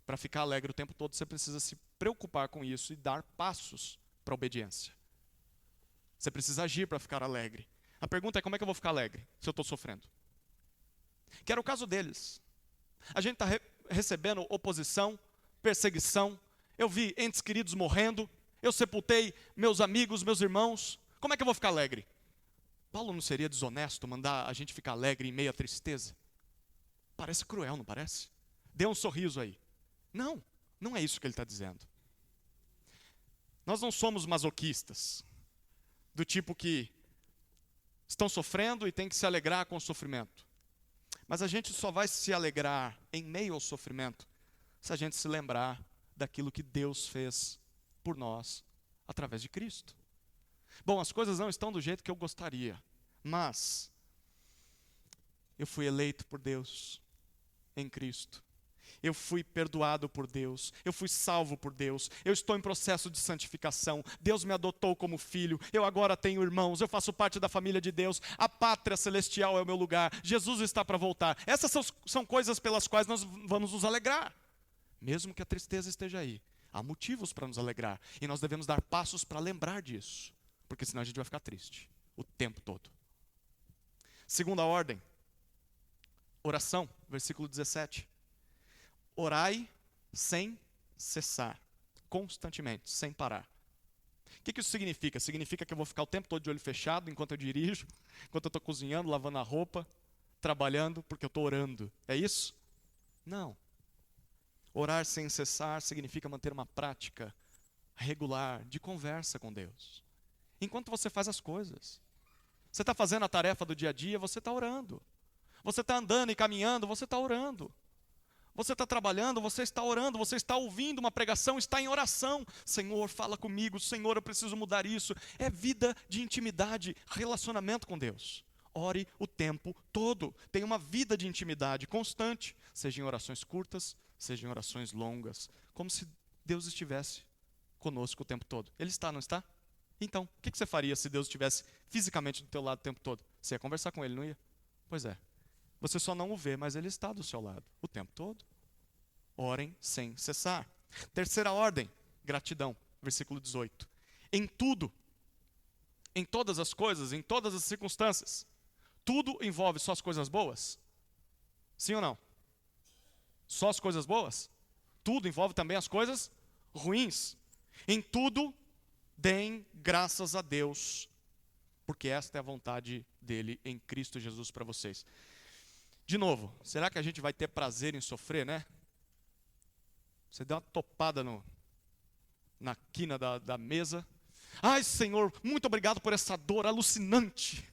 Para ficar alegre o tempo todo, você precisa se preocupar com isso e dar passos para a obediência. Você precisa agir para ficar alegre. A pergunta é: como é que eu vou ficar alegre se eu estou sofrendo? Que era o caso deles. A gente está recebendo oposição, perseguição. Eu vi entes queridos morrendo. Eu sepultei meus amigos, meus irmãos. Como é que eu vou ficar alegre? Paulo não seria desonesto mandar a gente ficar alegre em meio à tristeza? Parece cruel, não parece? Dê um sorriso aí. Não, não é isso que ele está dizendo. Nós não somos masoquistas, do tipo que estão sofrendo e tem que se alegrar com o sofrimento. Mas a gente só vai se alegrar em meio ao sofrimento se a gente se lembrar daquilo que Deus fez por nós através de Cristo. Bom, as coisas não estão do jeito que eu gostaria, mas eu fui eleito por Deus em Cristo. Eu fui perdoado por Deus, eu fui salvo por Deus, eu estou em processo de santificação, Deus me adotou como filho, eu agora tenho irmãos, eu faço parte da família de Deus, a pátria celestial é o meu lugar, Jesus está para voltar. Essas são coisas pelas quais nós vamos nos alegrar, mesmo que a tristeza esteja aí. Há motivos para nos alegrar, e nós devemos dar passos para lembrar disso, porque senão a gente vai ficar triste o tempo todo. Segunda ordem, oração, versículo 17. Orai sem cessar, constantemente, sem parar. O que isso significa? Significa que eu vou ficar o tempo todo de olho fechado enquanto eu dirijo, enquanto eu estou cozinhando, lavando a roupa, trabalhando, porque eu estou orando. É isso? Não. Orar sem cessar significa manter uma prática regular de conversa com Deus. Enquanto você faz as coisas. Você está fazendo a tarefa do dia a dia, você está orando. Você está andando e caminhando, você está orando. Você está trabalhando, você está orando, você está ouvindo uma pregação, está em oração. Senhor, fala comigo, Senhor, eu preciso mudar isso. É vida de intimidade, relacionamento com Deus. Ore o tempo todo. Tenha uma vida de intimidade constante, seja em orações curtas, seja em orações longas, como se Deus estivesse conosco o tempo todo. Ele está, não está? Então, o que você faria se Deus estivesse fisicamente do teu lado o tempo todo? Você ia conversar com Ele, não ia? Pois é. Você só não o vê, mas Ele está do seu lado o tempo todo. Orem sem cessar. Terceira ordem, gratidão, versículo 18. Em tudo, em todas as coisas, em todas as circunstâncias, tudo envolve só as coisas boas? Sim ou não? Só as coisas boas? Tudo envolve também as coisas ruins. Em tudo, deem graças a Deus, porque esta é a vontade dele em Cristo Jesus para vocês. De novo, será que a gente vai ter prazer em sofrer, né? Você deu uma topada na quina da mesa. Ai, Senhor, muito obrigado por essa dor alucinante.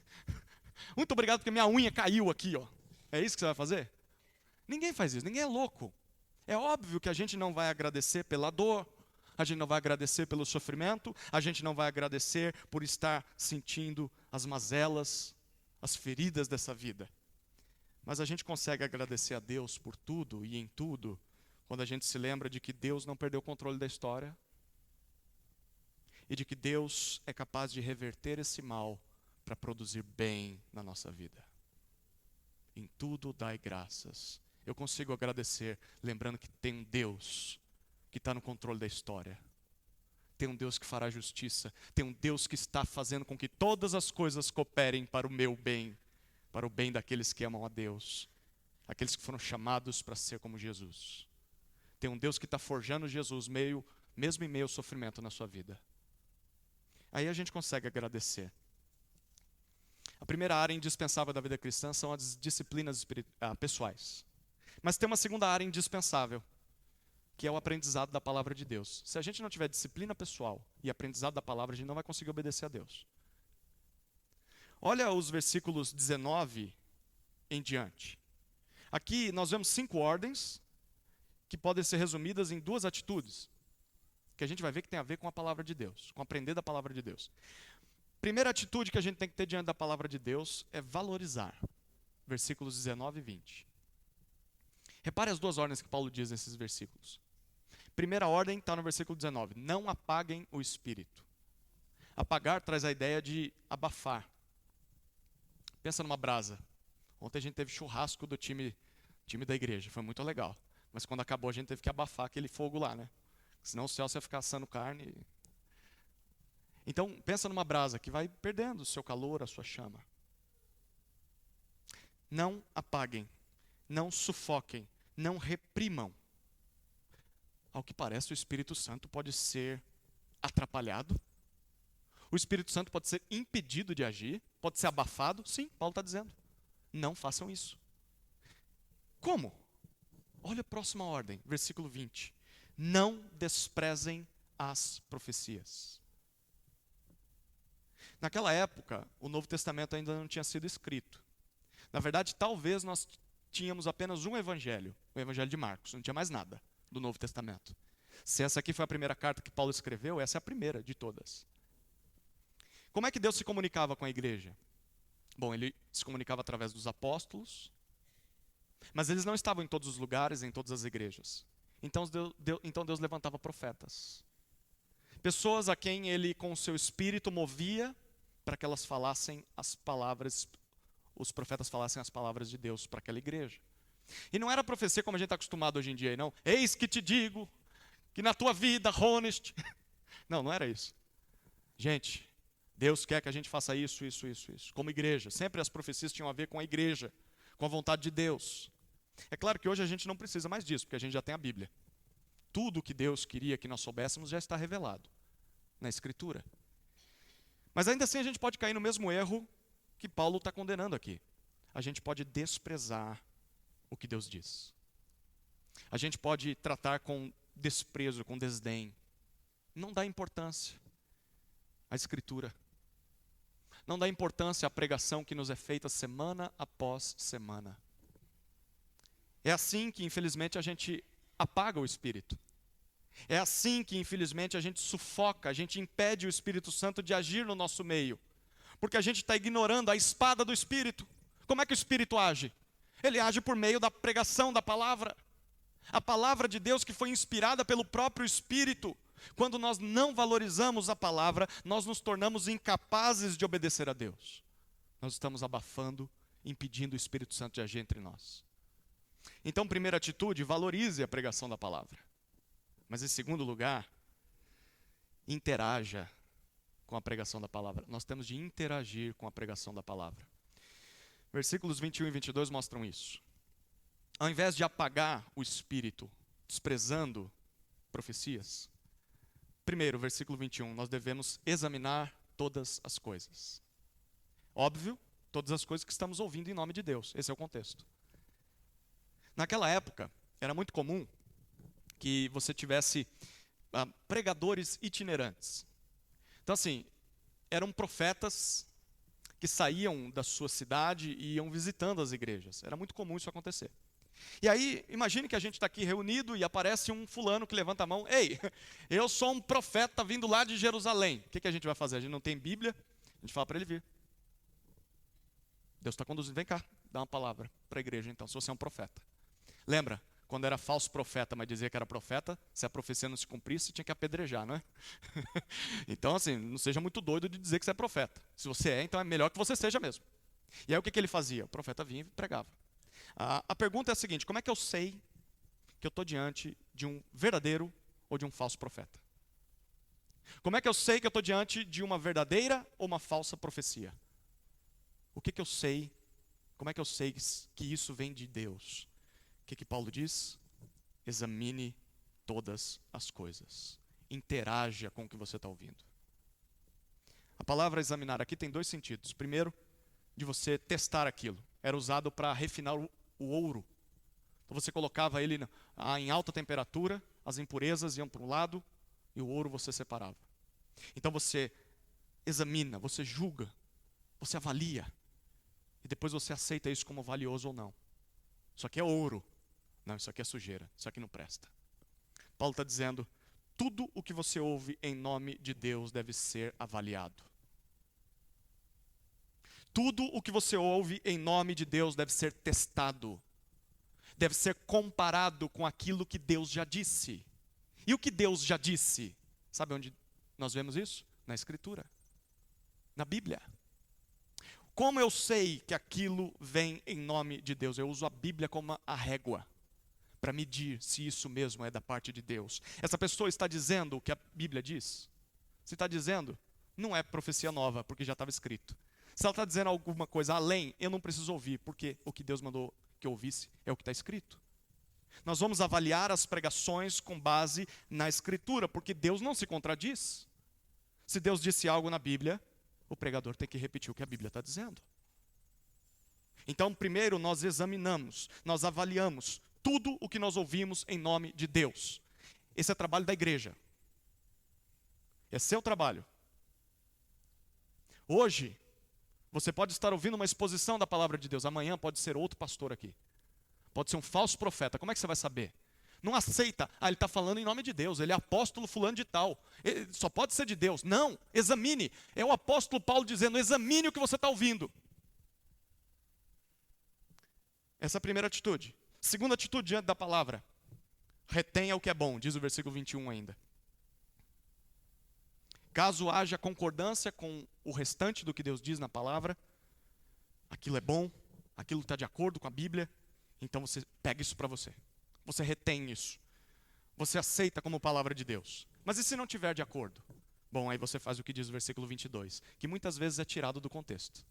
Muito obrigado porque minha unha caiu aqui, ó. É isso que você vai fazer? Ninguém faz isso, ninguém é louco. É óbvio que a gente não vai agradecer pela dor, a gente não vai agradecer pelo sofrimento, a gente não vai agradecer por estar sentindo as mazelas, as feridas dessa vida. Mas a gente consegue agradecer a Deus por tudo e em tudo, quando a gente se lembra de que Deus não perdeu o controle da história e de que Deus é capaz de reverter esse mal para produzir bem na nossa vida. Em tudo dai graças. Eu consigo agradecer lembrando que tem um Deus que está no controle da história. Tem um Deus que fará justiça. Tem um Deus que está fazendo com que todas as coisas cooperem para o meu bem, para o bem daqueles que amam a Deus, aqueles que foram chamados para ser como Jesus. Tem um Deus que está forjando Jesus mesmo em meio ao sofrimento na sua vida. Aí a gente consegue agradecer. A primeira área indispensável da vida cristã são as disciplinas pessoais. Mas tem uma segunda área indispensável, que é o aprendizado da palavra de Deus. Se a gente não tiver disciplina pessoal e aprendizado da palavra, a gente não vai conseguir obedecer a Deus. Olha os versículos 19 em diante. Aqui nós vemos 5 ordens que podem ser resumidas em duas atitudes, que a gente vai ver que tem a ver com a palavra de Deus, com aprender da palavra de Deus. Primeira atitude que a gente tem que ter diante da palavra de Deus é valorizar. Versículos 19 e 20. Repare as duas ordens que Paulo diz nesses versículos. Primeira ordem está no versículo 19. Não apaguem o espírito. Apagar traz a ideia de abafar. Pensa numa brasa. Ontem a gente teve churrasco do time da igreja. Foi muito legal. Mas quando acabou a gente teve que abafar aquele fogo lá, né? Senão o céu ia ficar assando carne. Então, pensa numa brasa que vai perdendo o seu calor, a sua chama. Não apaguem. Não sufoquem. Não reprimam. Ao que parece, o Espírito Santo pode ser atrapalhado. O Espírito Santo pode ser impedido de agir. Pode ser abafado. Sim, Paulo está dizendo. Não façam isso. Como? Olha a próxima ordem, versículo 20. Não desprezem as profecias. Naquela época, o Novo Testamento ainda não tinha sido escrito. Na verdade, talvez nós tínhamos apenas um evangelho, o evangelho de Marcos, não tinha mais nada do Novo Testamento. Se essa aqui foi a primeira carta que Paulo escreveu, essa é a primeira de todas. Como é que Deus se comunicava com a igreja? Bom, ele se comunicava através dos apóstolos, mas eles não estavam em todos os lugares, em todas as igrejas. Então Deus levantava profetas. Pessoas a quem ele, com o seu espírito, movia para que elas falassem as palavras, os profetas falassem as palavras de Deus para aquela igreja. E não era profecia como a gente está acostumado hoje em dia, não. Eis que te digo que na tua vida, honest. Não era isso. Gente, Deus quer que a gente faça isso. Como igreja. Sempre as profecias tinham a ver com a igreja, com a vontade de Deus. É claro que hoje a gente não precisa mais disso, porque a gente já tem a Bíblia. Tudo que Deus queria que nós soubéssemos já está revelado na Escritura. Mas ainda assim a gente pode cair no mesmo erro que Paulo está condenando aqui. A gente pode desprezar o que Deus diz. A gente pode tratar com desprezo, com desdém. Não dá importância à Escritura. Não dá importância à pregação que nos é feita semana após semana. É assim que, infelizmente, a gente apaga o Espírito. É assim que, infelizmente, a gente sufoca, a gente impede o Espírito Santo de agir no nosso meio. Porque a gente está ignorando a espada do Espírito. Como é que o Espírito age? Ele age por meio da pregação da palavra. A palavra de Deus que foi inspirada pelo próprio Espírito. Quando nós não valorizamos a palavra, nós nos tornamos incapazes de obedecer a Deus. Nós estamos abafando, impedindo o Espírito Santo de agir entre nós. Então, primeira atitude, valorize a pregação da palavra. Mas em segundo lugar, interaja com a pregação da palavra. Nós temos de interagir com a pregação da palavra. Versículos 21 e 22 mostram isso. Ao invés de apagar o Espírito, desprezando profecias, primeiro, versículo 21, nós devemos examinar todas as coisas. Óbvio, todas as coisas que estamos ouvindo em nome de Deus. Esse é o contexto. Naquela época, era muito comum que você tivesse pregadores itinerantes. Então, assim, eram profetas que saíam da sua cidade e iam visitando as igrejas. Era muito comum isso acontecer. E aí, imagine que a gente está aqui reunido e aparece um fulano que levanta a mão. Ei, eu sou um profeta vindo lá de Jerusalém. O que a gente vai fazer? A gente não tem Bíblia, a gente fala para ele vir. Deus está conduzindo, vem cá, dá uma palavra para a igreja então, se você é um profeta. Lembra, quando era falso profeta, mas dizia que era profeta, se a profecia não se cumprisse, tinha que apedrejar, não é? Então, assim, não seja muito doido de dizer que você é profeta. Se você é, então é melhor que você seja mesmo. E aí o que ele fazia? O profeta vinha e pregava. A pergunta é a seguinte: como é que eu sei que eu estou diante de um verdadeiro ou de um falso profeta? Como é que eu sei que eu estou diante de uma verdadeira ou uma falsa profecia? O que eu sei? Como é que eu sei que isso vem de Deus? O que Paulo diz? Examine todas as coisas. Interaja com o que você está ouvindo. A palavra examinar aqui tem dois sentidos. Primeiro, de você testar aquilo. Era usado para refinar o ouro. Então você colocava ele em alta temperatura, as impurezas iam para um lado e o ouro você separava. Então você examina, você julga, você avalia. E depois você aceita isso como valioso ou não. Isso aqui é ouro. Não, isso aqui é sujeira, isso aqui não presta. Paulo está dizendo, tudo o que você ouve em nome de Deus deve ser avaliado. Tudo o que você ouve em nome de Deus deve ser testado. Deve ser comparado com aquilo que Deus já disse. E o que Deus já disse? Sabe onde nós vemos isso? Na Escritura. Na Bíblia. Como eu sei que aquilo vem em nome de Deus? Eu uso a Bíblia como a régua para medir se isso mesmo é da parte de Deus. Essa pessoa está dizendo o que a Bíblia diz? Se está dizendo, não é profecia nova, porque já estava escrito. Se ela está dizendo alguma coisa além, eu não preciso ouvir, porque o que Deus mandou que eu ouvisse é o que está escrito. Nós vamos avaliar as pregações com base na Escritura, porque Deus não se contradiz. Se Deus disse algo na Bíblia, o pregador tem que repetir o que a Bíblia está dizendo. Então, primeiro nós examinamos, nós avaliamos tudo o que nós ouvimos em nome de Deus. Esse é o trabalho da igreja. É seu trabalho. Hoje, você pode estar ouvindo uma exposição da palavra de Deus. Amanhã pode ser outro pastor aqui. Pode ser um falso profeta. Como é que você vai saber? Não aceita. Ele está falando em nome de Deus. Ele é apóstolo fulano de tal. Ele só pode ser de Deus. Não, examine. É o apóstolo Paulo dizendo, examine o que você está ouvindo. Essa é a primeira atitude. Segunda atitude diante da palavra. Retenha o que é bom, diz o versículo 21 ainda. Caso haja concordância com o restante do que Deus diz na palavra, aquilo é bom, aquilo está de acordo com a Bíblia, então você pega isso para você. Você retém isso. Você aceita como palavra de Deus. Mas e se não tiver de acordo? Bom, aí você faz o que diz o versículo 22, que muitas vezes é tirado do contexto.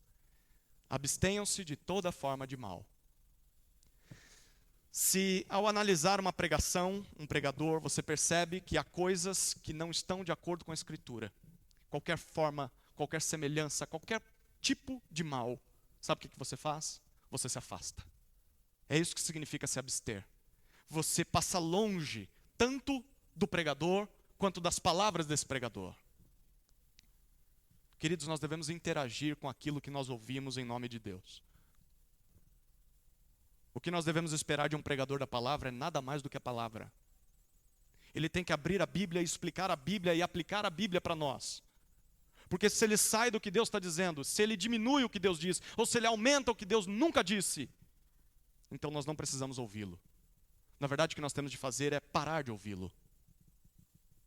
Abstenham-se de toda forma de mal. Se ao analisar uma pregação, um pregador, você percebe que há coisas que não estão de acordo com a Escritura, qualquer forma, qualquer semelhança, qualquer tipo de mal, sabe o que você faz? Você se afasta. É isso que significa se abster. Você passa longe, tanto do pregador, quanto das palavras desse pregador. Queridos, nós devemos interagir com aquilo que nós ouvimos em nome de Deus. O que nós devemos esperar de um pregador da palavra é nada mais do que a palavra. Ele tem que abrir a Bíblia, explicar a Bíblia e aplicar a Bíblia para nós. Porque se ele sai do que Deus está dizendo, se ele diminui o que Deus diz, ou se ele aumenta o que Deus nunca disse, então nós não precisamos ouvi-lo. Na verdade, o que nós temos de fazer é parar de ouvi-lo.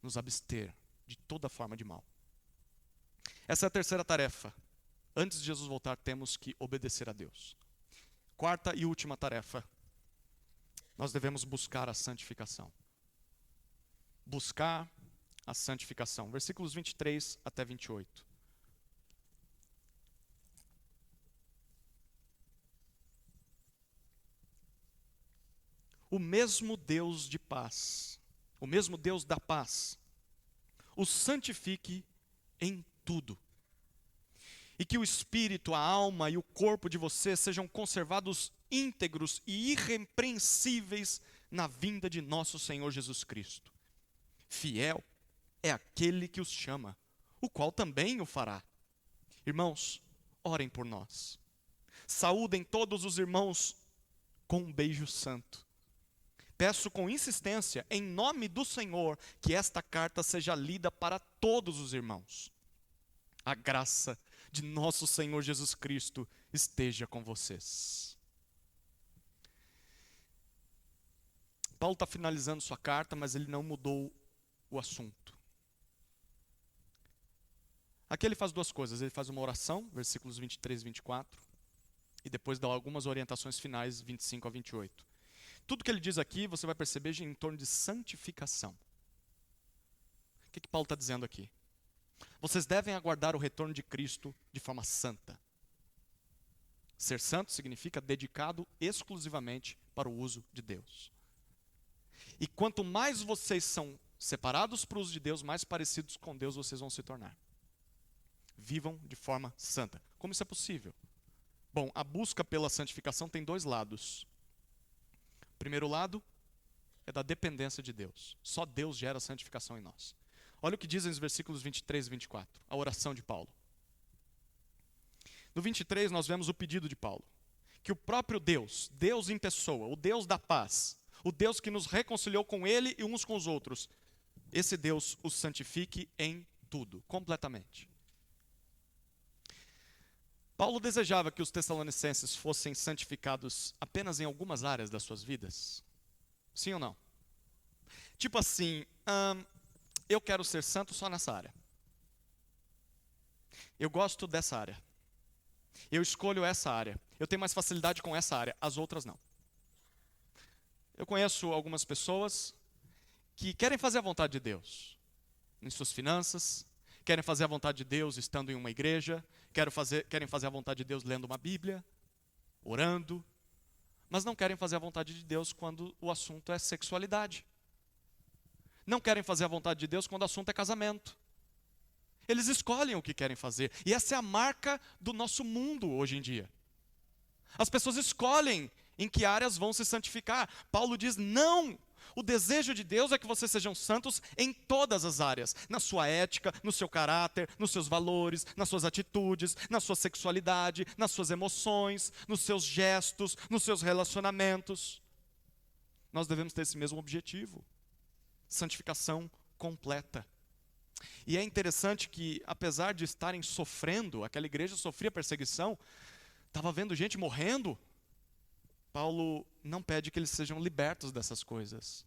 Nos abster de toda forma de mal. Essa é a terceira tarefa. Antes de Jesus voltar, temos que obedecer a Deus. Quarta e última tarefa. Nós devemos buscar a santificação. Buscar a santificação. Versículos 23 até 28. O mesmo Deus de paz, o mesmo Deus da paz, o santifique em tudo. E que o espírito, a alma e o corpo de vocês sejam conservados íntegros e irrepreensíveis na vinda de nosso Senhor Jesus Cristo. Fiel é aquele que os chama, o qual também o fará. Irmãos, orem por nós. Saúdem todos os irmãos com um beijo santo. Peço com insistência, em nome do Senhor, que esta carta seja lida para todos os irmãos. A graça de nosso Senhor Jesus Cristo esteja com vocês. Paulo está finalizando sua carta, mas ele não mudou o assunto. Aqui ele faz duas coisas. Ele faz uma oração, versículos 23 e 24, e depois dá algumas orientações finais, 25 a 28. Tudo que ele diz aqui, você vai perceber em torno de santificação. O que Paulo está dizendo aqui? Vocês devem aguardar o retorno de Cristo de forma santa. Ser santo significa dedicado exclusivamente para o uso de Deus. E quanto mais vocês são separados para o uso de Deus, mais parecidos com Deus vocês vão se tornar. Vivam de forma santa. Como isso é possível? Bom, a busca pela santificação tem dois lados. O primeiro lado é da dependência de Deus. Só Deus gera santificação em nós. Olha o que dizem os versículos 23 e 24, a oração de Paulo. No 23 nós vemos o pedido de Paulo, que o próprio Deus, Deus em pessoa, o Deus da paz, o Deus que nos reconciliou com Ele e uns com os outros, esse Deus os santifique em tudo, completamente. Paulo desejava que os tessalonicenses fossem santificados apenas em algumas áreas das suas vidas? Sim ou não? Tipo assim, eu quero ser santo só nessa área. Eu gosto dessa área. Eu escolho essa área. Eu tenho mais facilidade com essa área, as outras não. Eu conheço algumas pessoas que querem fazer a vontade de Deus em suas finanças, querem fazer a vontade de Deus estando em uma igreja, querem fazer a vontade de Deus lendo uma Bíblia, orando, mas não querem fazer a vontade de Deus quando o assunto é sexualidade. Não querem fazer a vontade de Deus quando o assunto é casamento. Eles escolhem o que querem fazer. E essa é a marca do nosso mundo hoje em dia. As pessoas escolhem em que áreas vão se santificar. Paulo diz, não! O desejo de Deus é que vocês sejam santos em todas as áreas. Na sua ética, no seu caráter, nos seus valores, nas suas atitudes, na sua sexualidade, nas suas emoções, nos seus gestos, nos seus relacionamentos. Nós devemos ter esse mesmo objetivo. Santificação completa. E é interessante que, apesar de estarem sofrendo, aquela igreja sofria perseguição, estava vendo gente morrendo, Paulo não pede que eles sejam libertos dessas coisas.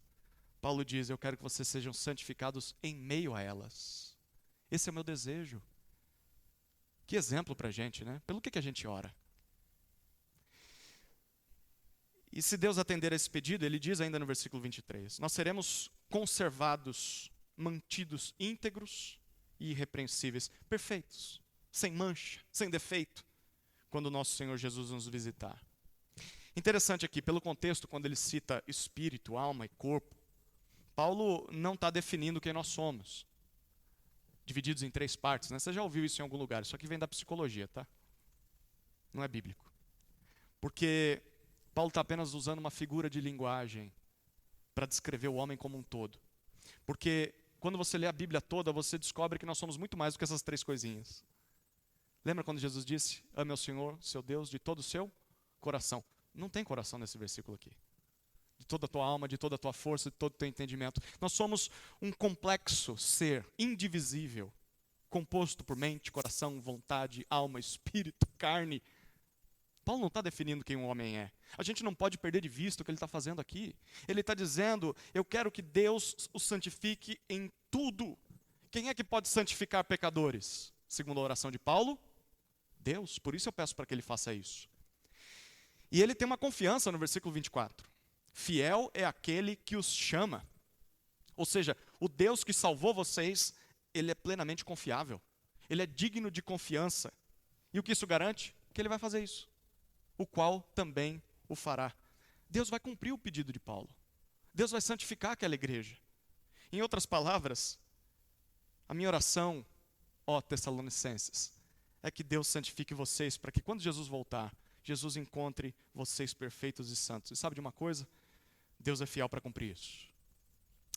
Paulo diz, eu quero que vocês sejam santificados em meio a elas. Esse é o meu desejo. Que exemplo para a gente, né? Pelo que a gente ora? E se Deus atender a esse pedido, ele diz ainda no versículo 23, nós seremos conservados, mantidos íntegros e irrepreensíveis, perfeitos, sem mancha, sem defeito, quando o nosso Senhor Jesus nos visitar. Interessante aqui, pelo contexto, quando ele cita espírito, alma e corpo, Paulo não está definindo quem nós somos, divididos em 3 partes, né? Você já ouviu isso em algum lugar, isso aqui vem da psicologia, tá? Não é bíblico. Porque Paulo está apenas usando uma figura de linguagem para descrever o homem como um todo. Porque quando você lê a Bíblia toda, você descobre que nós somos muito mais do que essas 3 coisinhas. Lembra quando Jesus disse, ame ao Senhor, seu Deus, de todo o seu coração? Não tem coração nesse versículo aqui. De toda a tua alma, de toda a tua força, de todo o teu entendimento. Nós somos um complexo ser, indivisível, composto por mente, coração, vontade, alma, espírito, carne. Paulo não está definindo quem um homem é. A gente não pode perder de vista o que ele está fazendo aqui. Ele está dizendo, eu quero que Deus o santifique em tudo. Quem é que pode santificar pecadores? Segundo a oração de Paulo, Deus. Por isso eu peço para que ele faça isso. E ele tem uma confiança no versículo 24. Fiel é aquele que os chama. Ou seja, o Deus que salvou vocês, ele é plenamente confiável. Ele é digno de confiança. E o que isso garante? Que ele vai fazer isso. O qual também o fará. Deus vai cumprir o pedido de Paulo. Deus vai santificar aquela igreja. Em outras palavras, a minha oração, ó Tessalonicenses, é que Deus santifique vocês, para que quando Jesus voltar, Jesus encontre vocês perfeitos e santos. E sabe de uma coisa? Deus é fiel para cumprir isso.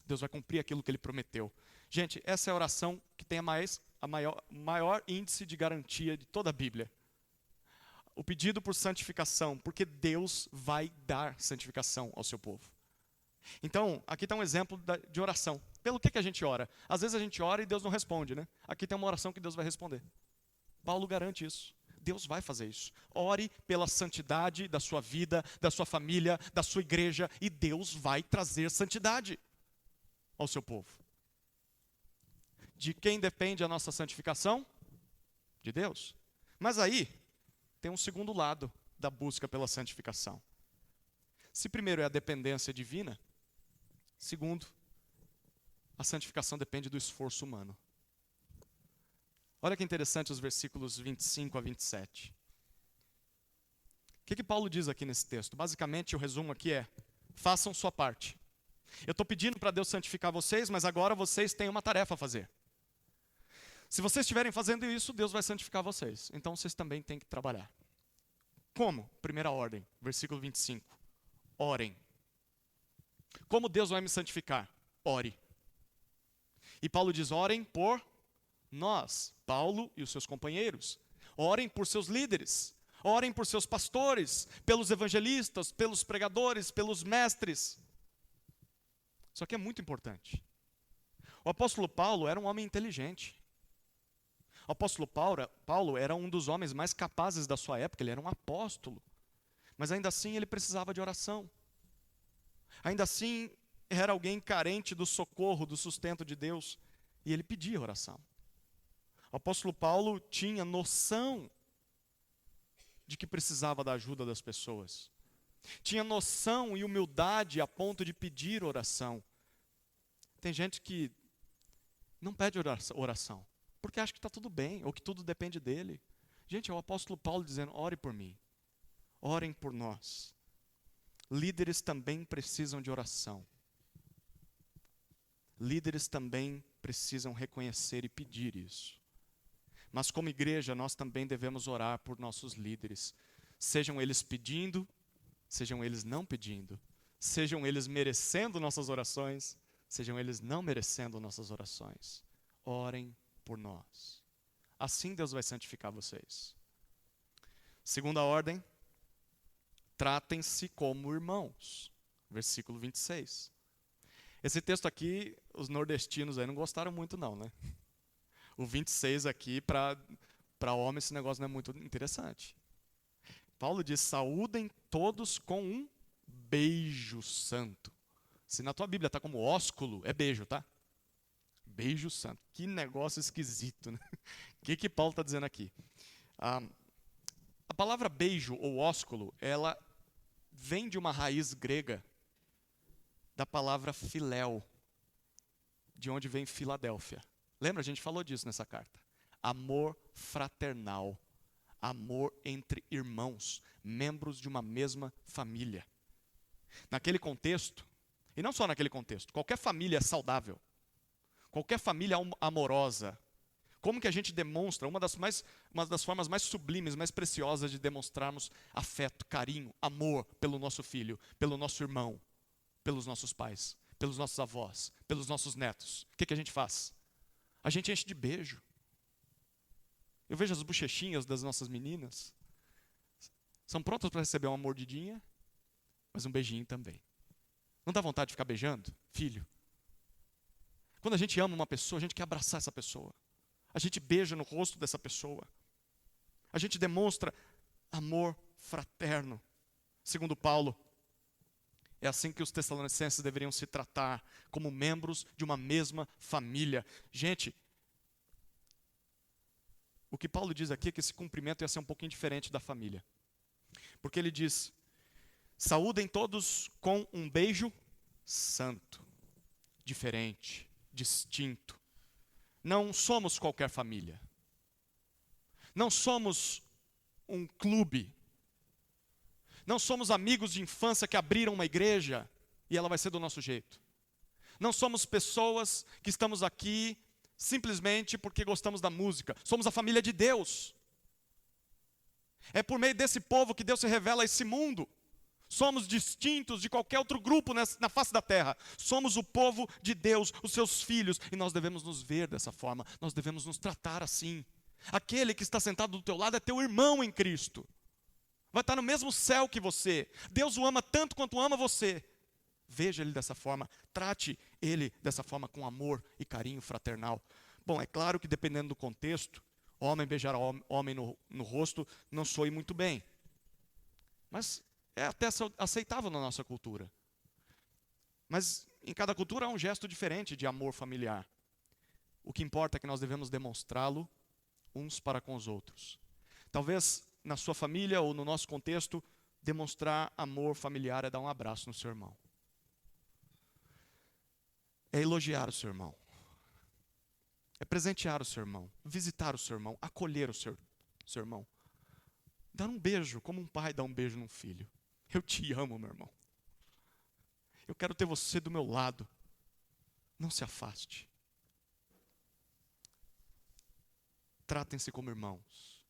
Deus vai cumprir aquilo que ele prometeu. Gente, essa é a oração que tem maior índice de garantia de toda a Bíblia. O pedido por santificação, porque Deus vai dar santificação ao seu povo. Então, aqui está um exemplo de oração. Pelo que a gente ora? Às vezes a gente ora e Deus não responde, né? Aqui tem uma oração que Deus vai responder. Paulo garante isso. Deus vai fazer isso. Ore pela santidade da sua vida, da sua família, da sua igreja, e Deus vai trazer santidade ao seu povo. De quem depende a nossa santificação? De Deus. Mas aí, tem um segundo lado da busca pela santificação. Se primeiro é a dependência divina, segundo, a santificação depende do esforço humano. Olha que interessante os versículos 25 a 27. O que Paulo diz aqui nesse texto? Basicamente, o resumo aqui é, façam sua parte. Eu estou pedindo para Deus santificar vocês, mas agora vocês têm uma tarefa a fazer. Se vocês estiverem fazendo isso, Deus vai santificar vocês. Então, vocês também têm que trabalhar. Como? Primeira ordem, versículo 25. Orem. Como Deus vai me santificar? Ore. E Paulo diz, orem por nós, Paulo e os seus companheiros. Orem por seus líderes. Orem por seus pastores, pelos evangelistas, pelos pregadores, pelos mestres. Isso aqui é muito importante. O apóstolo Paulo era um homem inteligente. O apóstolo Paulo era um dos homens mais capazes da sua época, ele era um apóstolo. Mas ainda assim ele precisava de oração. Ainda assim era alguém carente do socorro, do sustento de Deus. E ele pedia oração. O apóstolo Paulo tinha noção de que precisava da ajuda das pessoas. Tinha noção e humildade a ponto de pedir oração. Tem gente que não pede oração, porque acha que está tudo bem, ou que tudo depende dele. Gente, é o apóstolo Paulo dizendo, ore por mim, orem por nós. Líderes também precisam de oração. Líderes também precisam reconhecer e pedir isso. Mas como igreja, nós também devemos orar por nossos líderes. Sejam eles pedindo, sejam eles não pedindo. Sejam eles merecendo nossas orações, sejam eles não merecendo nossas orações. Orem por nós. Assim Deus vai santificar vocês. Segunda ordem, tratem-se como irmãos. Versículo 26. Esse texto aqui, os nordestinos aí não gostaram muito não, né? O 26 aqui, para homem, esse negócio não é muito interessante. Paulo diz, saúdem todos com um beijo santo. Se na tua Bíblia está como ósculo, é beijo, tá? Beijo santo. Que negócio esquisito, né? O que Paulo está dizendo aqui? A palavra beijo ou ósculo, ela vem de uma raiz grega da palavra filéu, de onde vem Filadélfia. Lembra? A gente falou disso nessa carta. Amor fraternal. Amor entre irmãos, membros de uma mesma família. Naquele contexto, e não só naquele contexto, qualquer família saudável, qualquer família amorosa, como que a gente demonstra, uma das formas mais sublimes, mais preciosas de demonstrarmos afeto, carinho, amor pelo nosso filho, pelo nosso irmão, pelos nossos pais, pelos nossos avós, pelos nossos netos. O que a gente faz? A gente enche de beijo. Eu vejo as bochechinhas das nossas meninas. São prontas para receber uma mordidinha, mas um beijinho também. Não dá vontade de ficar beijando? Filho. Quando a gente ama uma pessoa, a gente quer abraçar essa pessoa. A gente beija no rosto dessa pessoa. A gente demonstra amor fraterno. Segundo Paulo, é assim que os tessalonicenses deveriam se tratar, como membros de uma mesma família. Gente, o que Paulo diz aqui é que esse cumprimento ia ser um pouquinho diferente da família. Porque ele diz, saúdem todos com um beijo santo, diferente, distinto. Não somos qualquer família. Não somos um clube. Não somos amigos de infância que abriram uma igreja e ela vai ser do nosso jeito. Não somos pessoas que estamos aqui simplesmente porque gostamos da música. Somos a família de Deus. É por meio desse povo que Deus se revela a esse mundo. Somos distintos de qualquer outro grupo na face da terra. Somos o povo de Deus, os seus filhos. E nós devemos nos ver dessa forma. Nós devemos nos tratar assim. Aquele que está sentado do teu lado é teu irmão em Cristo. Vai estar no mesmo céu que você. Deus o ama tanto quanto ama você. Veja ele dessa forma. Trate ele dessa forma com amor e carinho fraternal. Bom, é claro que dependendo do contexto, homem beijar homem no rosto não soe muito bem. Mas é até aceitável na nossa cultura. Mas em cada cultura há um gesto diferente de amor familiar. O que importa é que nós devemos demonstrá-lo uns para com os outros. Talvez na sua família ou no nosso contexto, demonstrar amor familiar é dar um abraço no seu irmão. É elogiar o seu irmão. É presentear o seu irmão, visitar o seu irmão, acolher o seu irmão. Dar um beijo, como um pai dá um beijo num filho. Eu te amo, meu irmão. Eu quero ter você do meu lado. Não se afaste. Tratem-se como irmãos.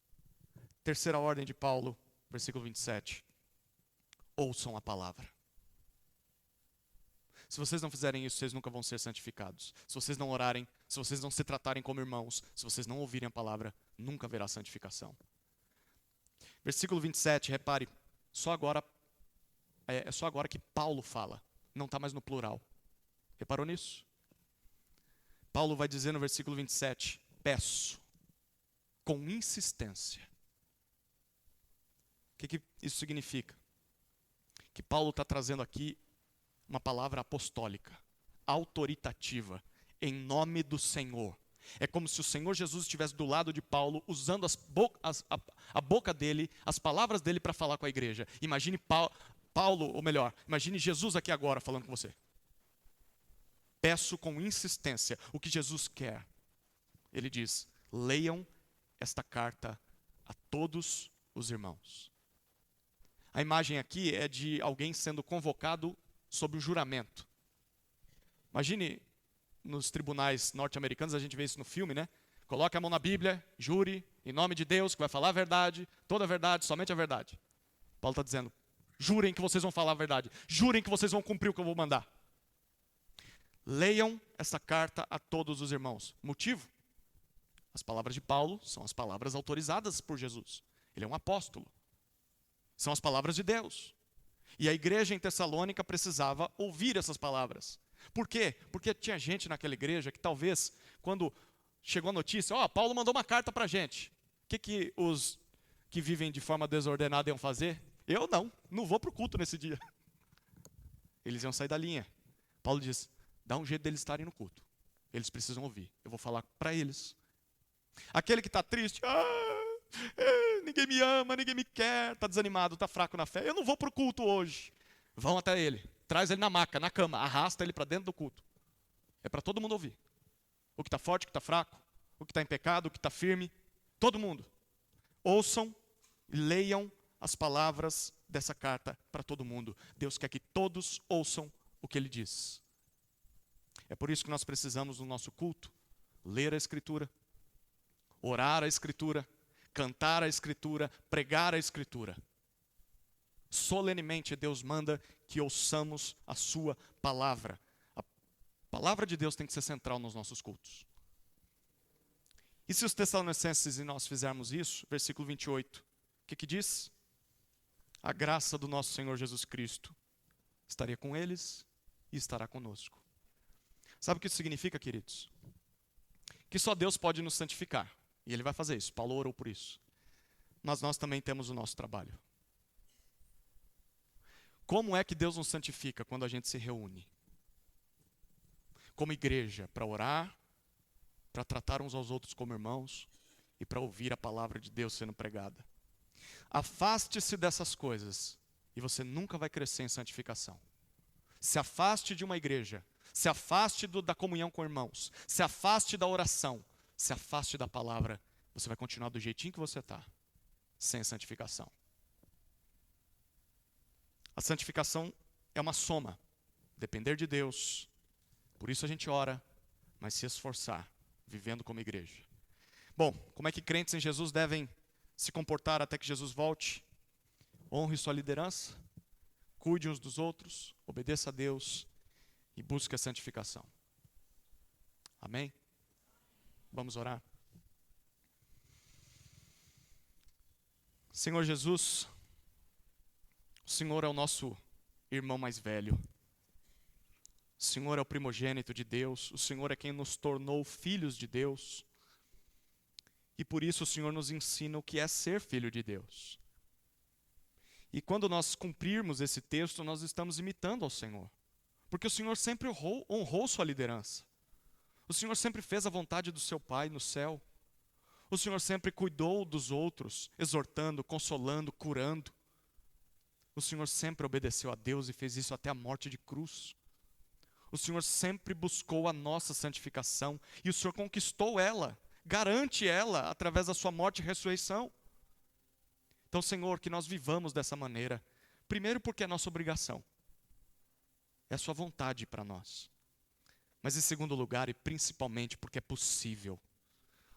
Terceira ordem de Paulo, versículo 27. Ouçam a palavra. Se vocês não fizerem isso, vocês nunca vão ser santificados. Se vocês não orarem, se vocês não se tratarem como irmãos, se vocês não ouvirem a palavra, nunca haverá santificação. Versículo 27, repare, é só agora que Paulo fala, não está mais no plural. Reparou nisso? Paulo vai dizer no versículo 27, peço, com insistência. O que isso significa? Que Paulo está trazendo aqui uma palavra apostólica, autoritativa, em nome do Senhor. É como se o Senhor Jesus estivesse do lado de Paulo, usando a boca dele, as palavras dele para falar com a igreja. Imagine Paulo, ou melhor, imagine Jesus aqui agora falando com você. Peço com insistência o que Jesus quer. Ele diz, leiam esta carta a todos os irmãos. A imagem aqui é de alguém sendo convocado sob o juramento. Imagine nos tribunais norte-americanos, a gente vê isso no filme, né? Coloque a mão na Bíblia, jure, em nome de Deus, que vai falar a verdade, toda a verdade, somente a verdade. Paulo está dizendo, jurem que vocês vão falar a verdade, jurem que vocês vão cumprir o que eu vou mandar. Leiam essa carta a todos os irmãos. Motivo? As palavras de Paulo são as palavras autorizadas por Jesus. Ele é um apóstolo. São as palavras de Deus. E a igreja em Tessalônica precisava ouvir essas palavras. Por quê? Porque tinha gente naquela igreja que talvez, quando chegou a notícia, Paulo mandou uma carta para a gente. O que os que vivem de forma desordenada iam fazer? Eu não vou para o culto nesse dia. Eles iam sair da linha. Paulo diz, dá um jeito deles estarem no culto. Eles precisam ouvir. Eu vou falar para eles. Aquele que está triste, ninguém me ama, ninguém me quer, está desanimado, está fraco na fé. Eu não vou para o culto hoje. Vão até ele. Traz ele na maca, na cama, arrasta ele para dentro do culto. É para todo mundo ouvir. O que está forte, o que está fraco, o que está em pecado, o que está firme. Todo mundo. Ouçam e leiam as palavras dessa carta para todo mundo. Deus quer que todos ouçam o que ele diz. É por isso que nós precisamos no nosso culto ler a Escritura, orar a Escritura, cantar a Escritura, pregar a Escritura. Solenemente Deus manda que ouçamos a sua palavra. A palavra de Deus tem que ser central nos nossos cultos. E se os Tessalonicenses e nós fizermos isso, versículo 28, o que diz? A graça do nosso Senhor Jesus Cristo estaria com eles e estará conosco. Sabe o que isso significa, queridos? Que só Deus pode nos santificar. E Ele vai fazer isso. Paulo orou por isso. Mas nós também temos o nosso trabalho. Como é que Deus nos santifica quando a gente se reúne? Como igreja, para orar, para tratar uns aos outros como irmãos e para ouvir a palavra de Deus sendo pregada. Afaste-se dessas coisas e você nunca vai crescer em santificação. Se afaste de uma igreja, se afaste da comunhão com irmãos, se afaste da oração, se afaste da palavra, você vai continuar do jeitinho que você está, sem santificação. A santificação é uma soma, depender de Deus, por isso a gente ora, mas se esforçar, vivendo como igreja. Bom, como é que crentes em Jesus devem se comportar até que Jesus volte? Honre sua liderança, cuide uns dos outros, obedeça a Deus e busque a santificação. Amém? Vamos orar. Senhor Jesus, o Senhor é o nosso irmão mais velho. O Senhor é o primogênito de Deus. O Senhor é quem nos tornou filhos de Deus. E por isso o Senhor nos ensina o que é ser filho de Deus. E quando nós cumprirmos esse texto, nós estamos imitando ao Senhor. Porque o Senhor sempre honrou sua liderança. O Senhor sempre fez a vontade do seu Pai no céu. O Senhor sempre cuidou dos outros, exortando, consolando, curando. O Senhor sempre obedeceu a Deus e fez isso até a morte de cruz. O Senhor sempre buscou a nossa santificação e o Senhor conquistou ela, garante ela através da sua morte e ressurreição. Então, Senhor, que nós vivamos dessa maneira. Primeiro porque é nossa obrigação. É a sua vontade para nós. Mas em segundo lugar e principalmente porque é possível.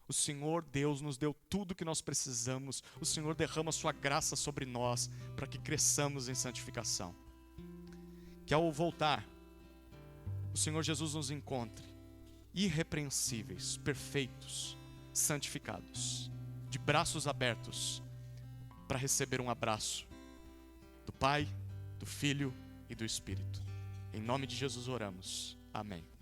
O Senhor Deus nos deu tudo que nós precisamos. O Senhor derrama a sua graça sobre nós para que cresçamos em santificação. Que ao voltar, o Senhor Jesus nos encontre irrepreensíveis, perfeitos, santificados, de braços abertos para receber um abraço do Pai, do Filho e do Espírito. Em nome de Jesus oramos. Amém.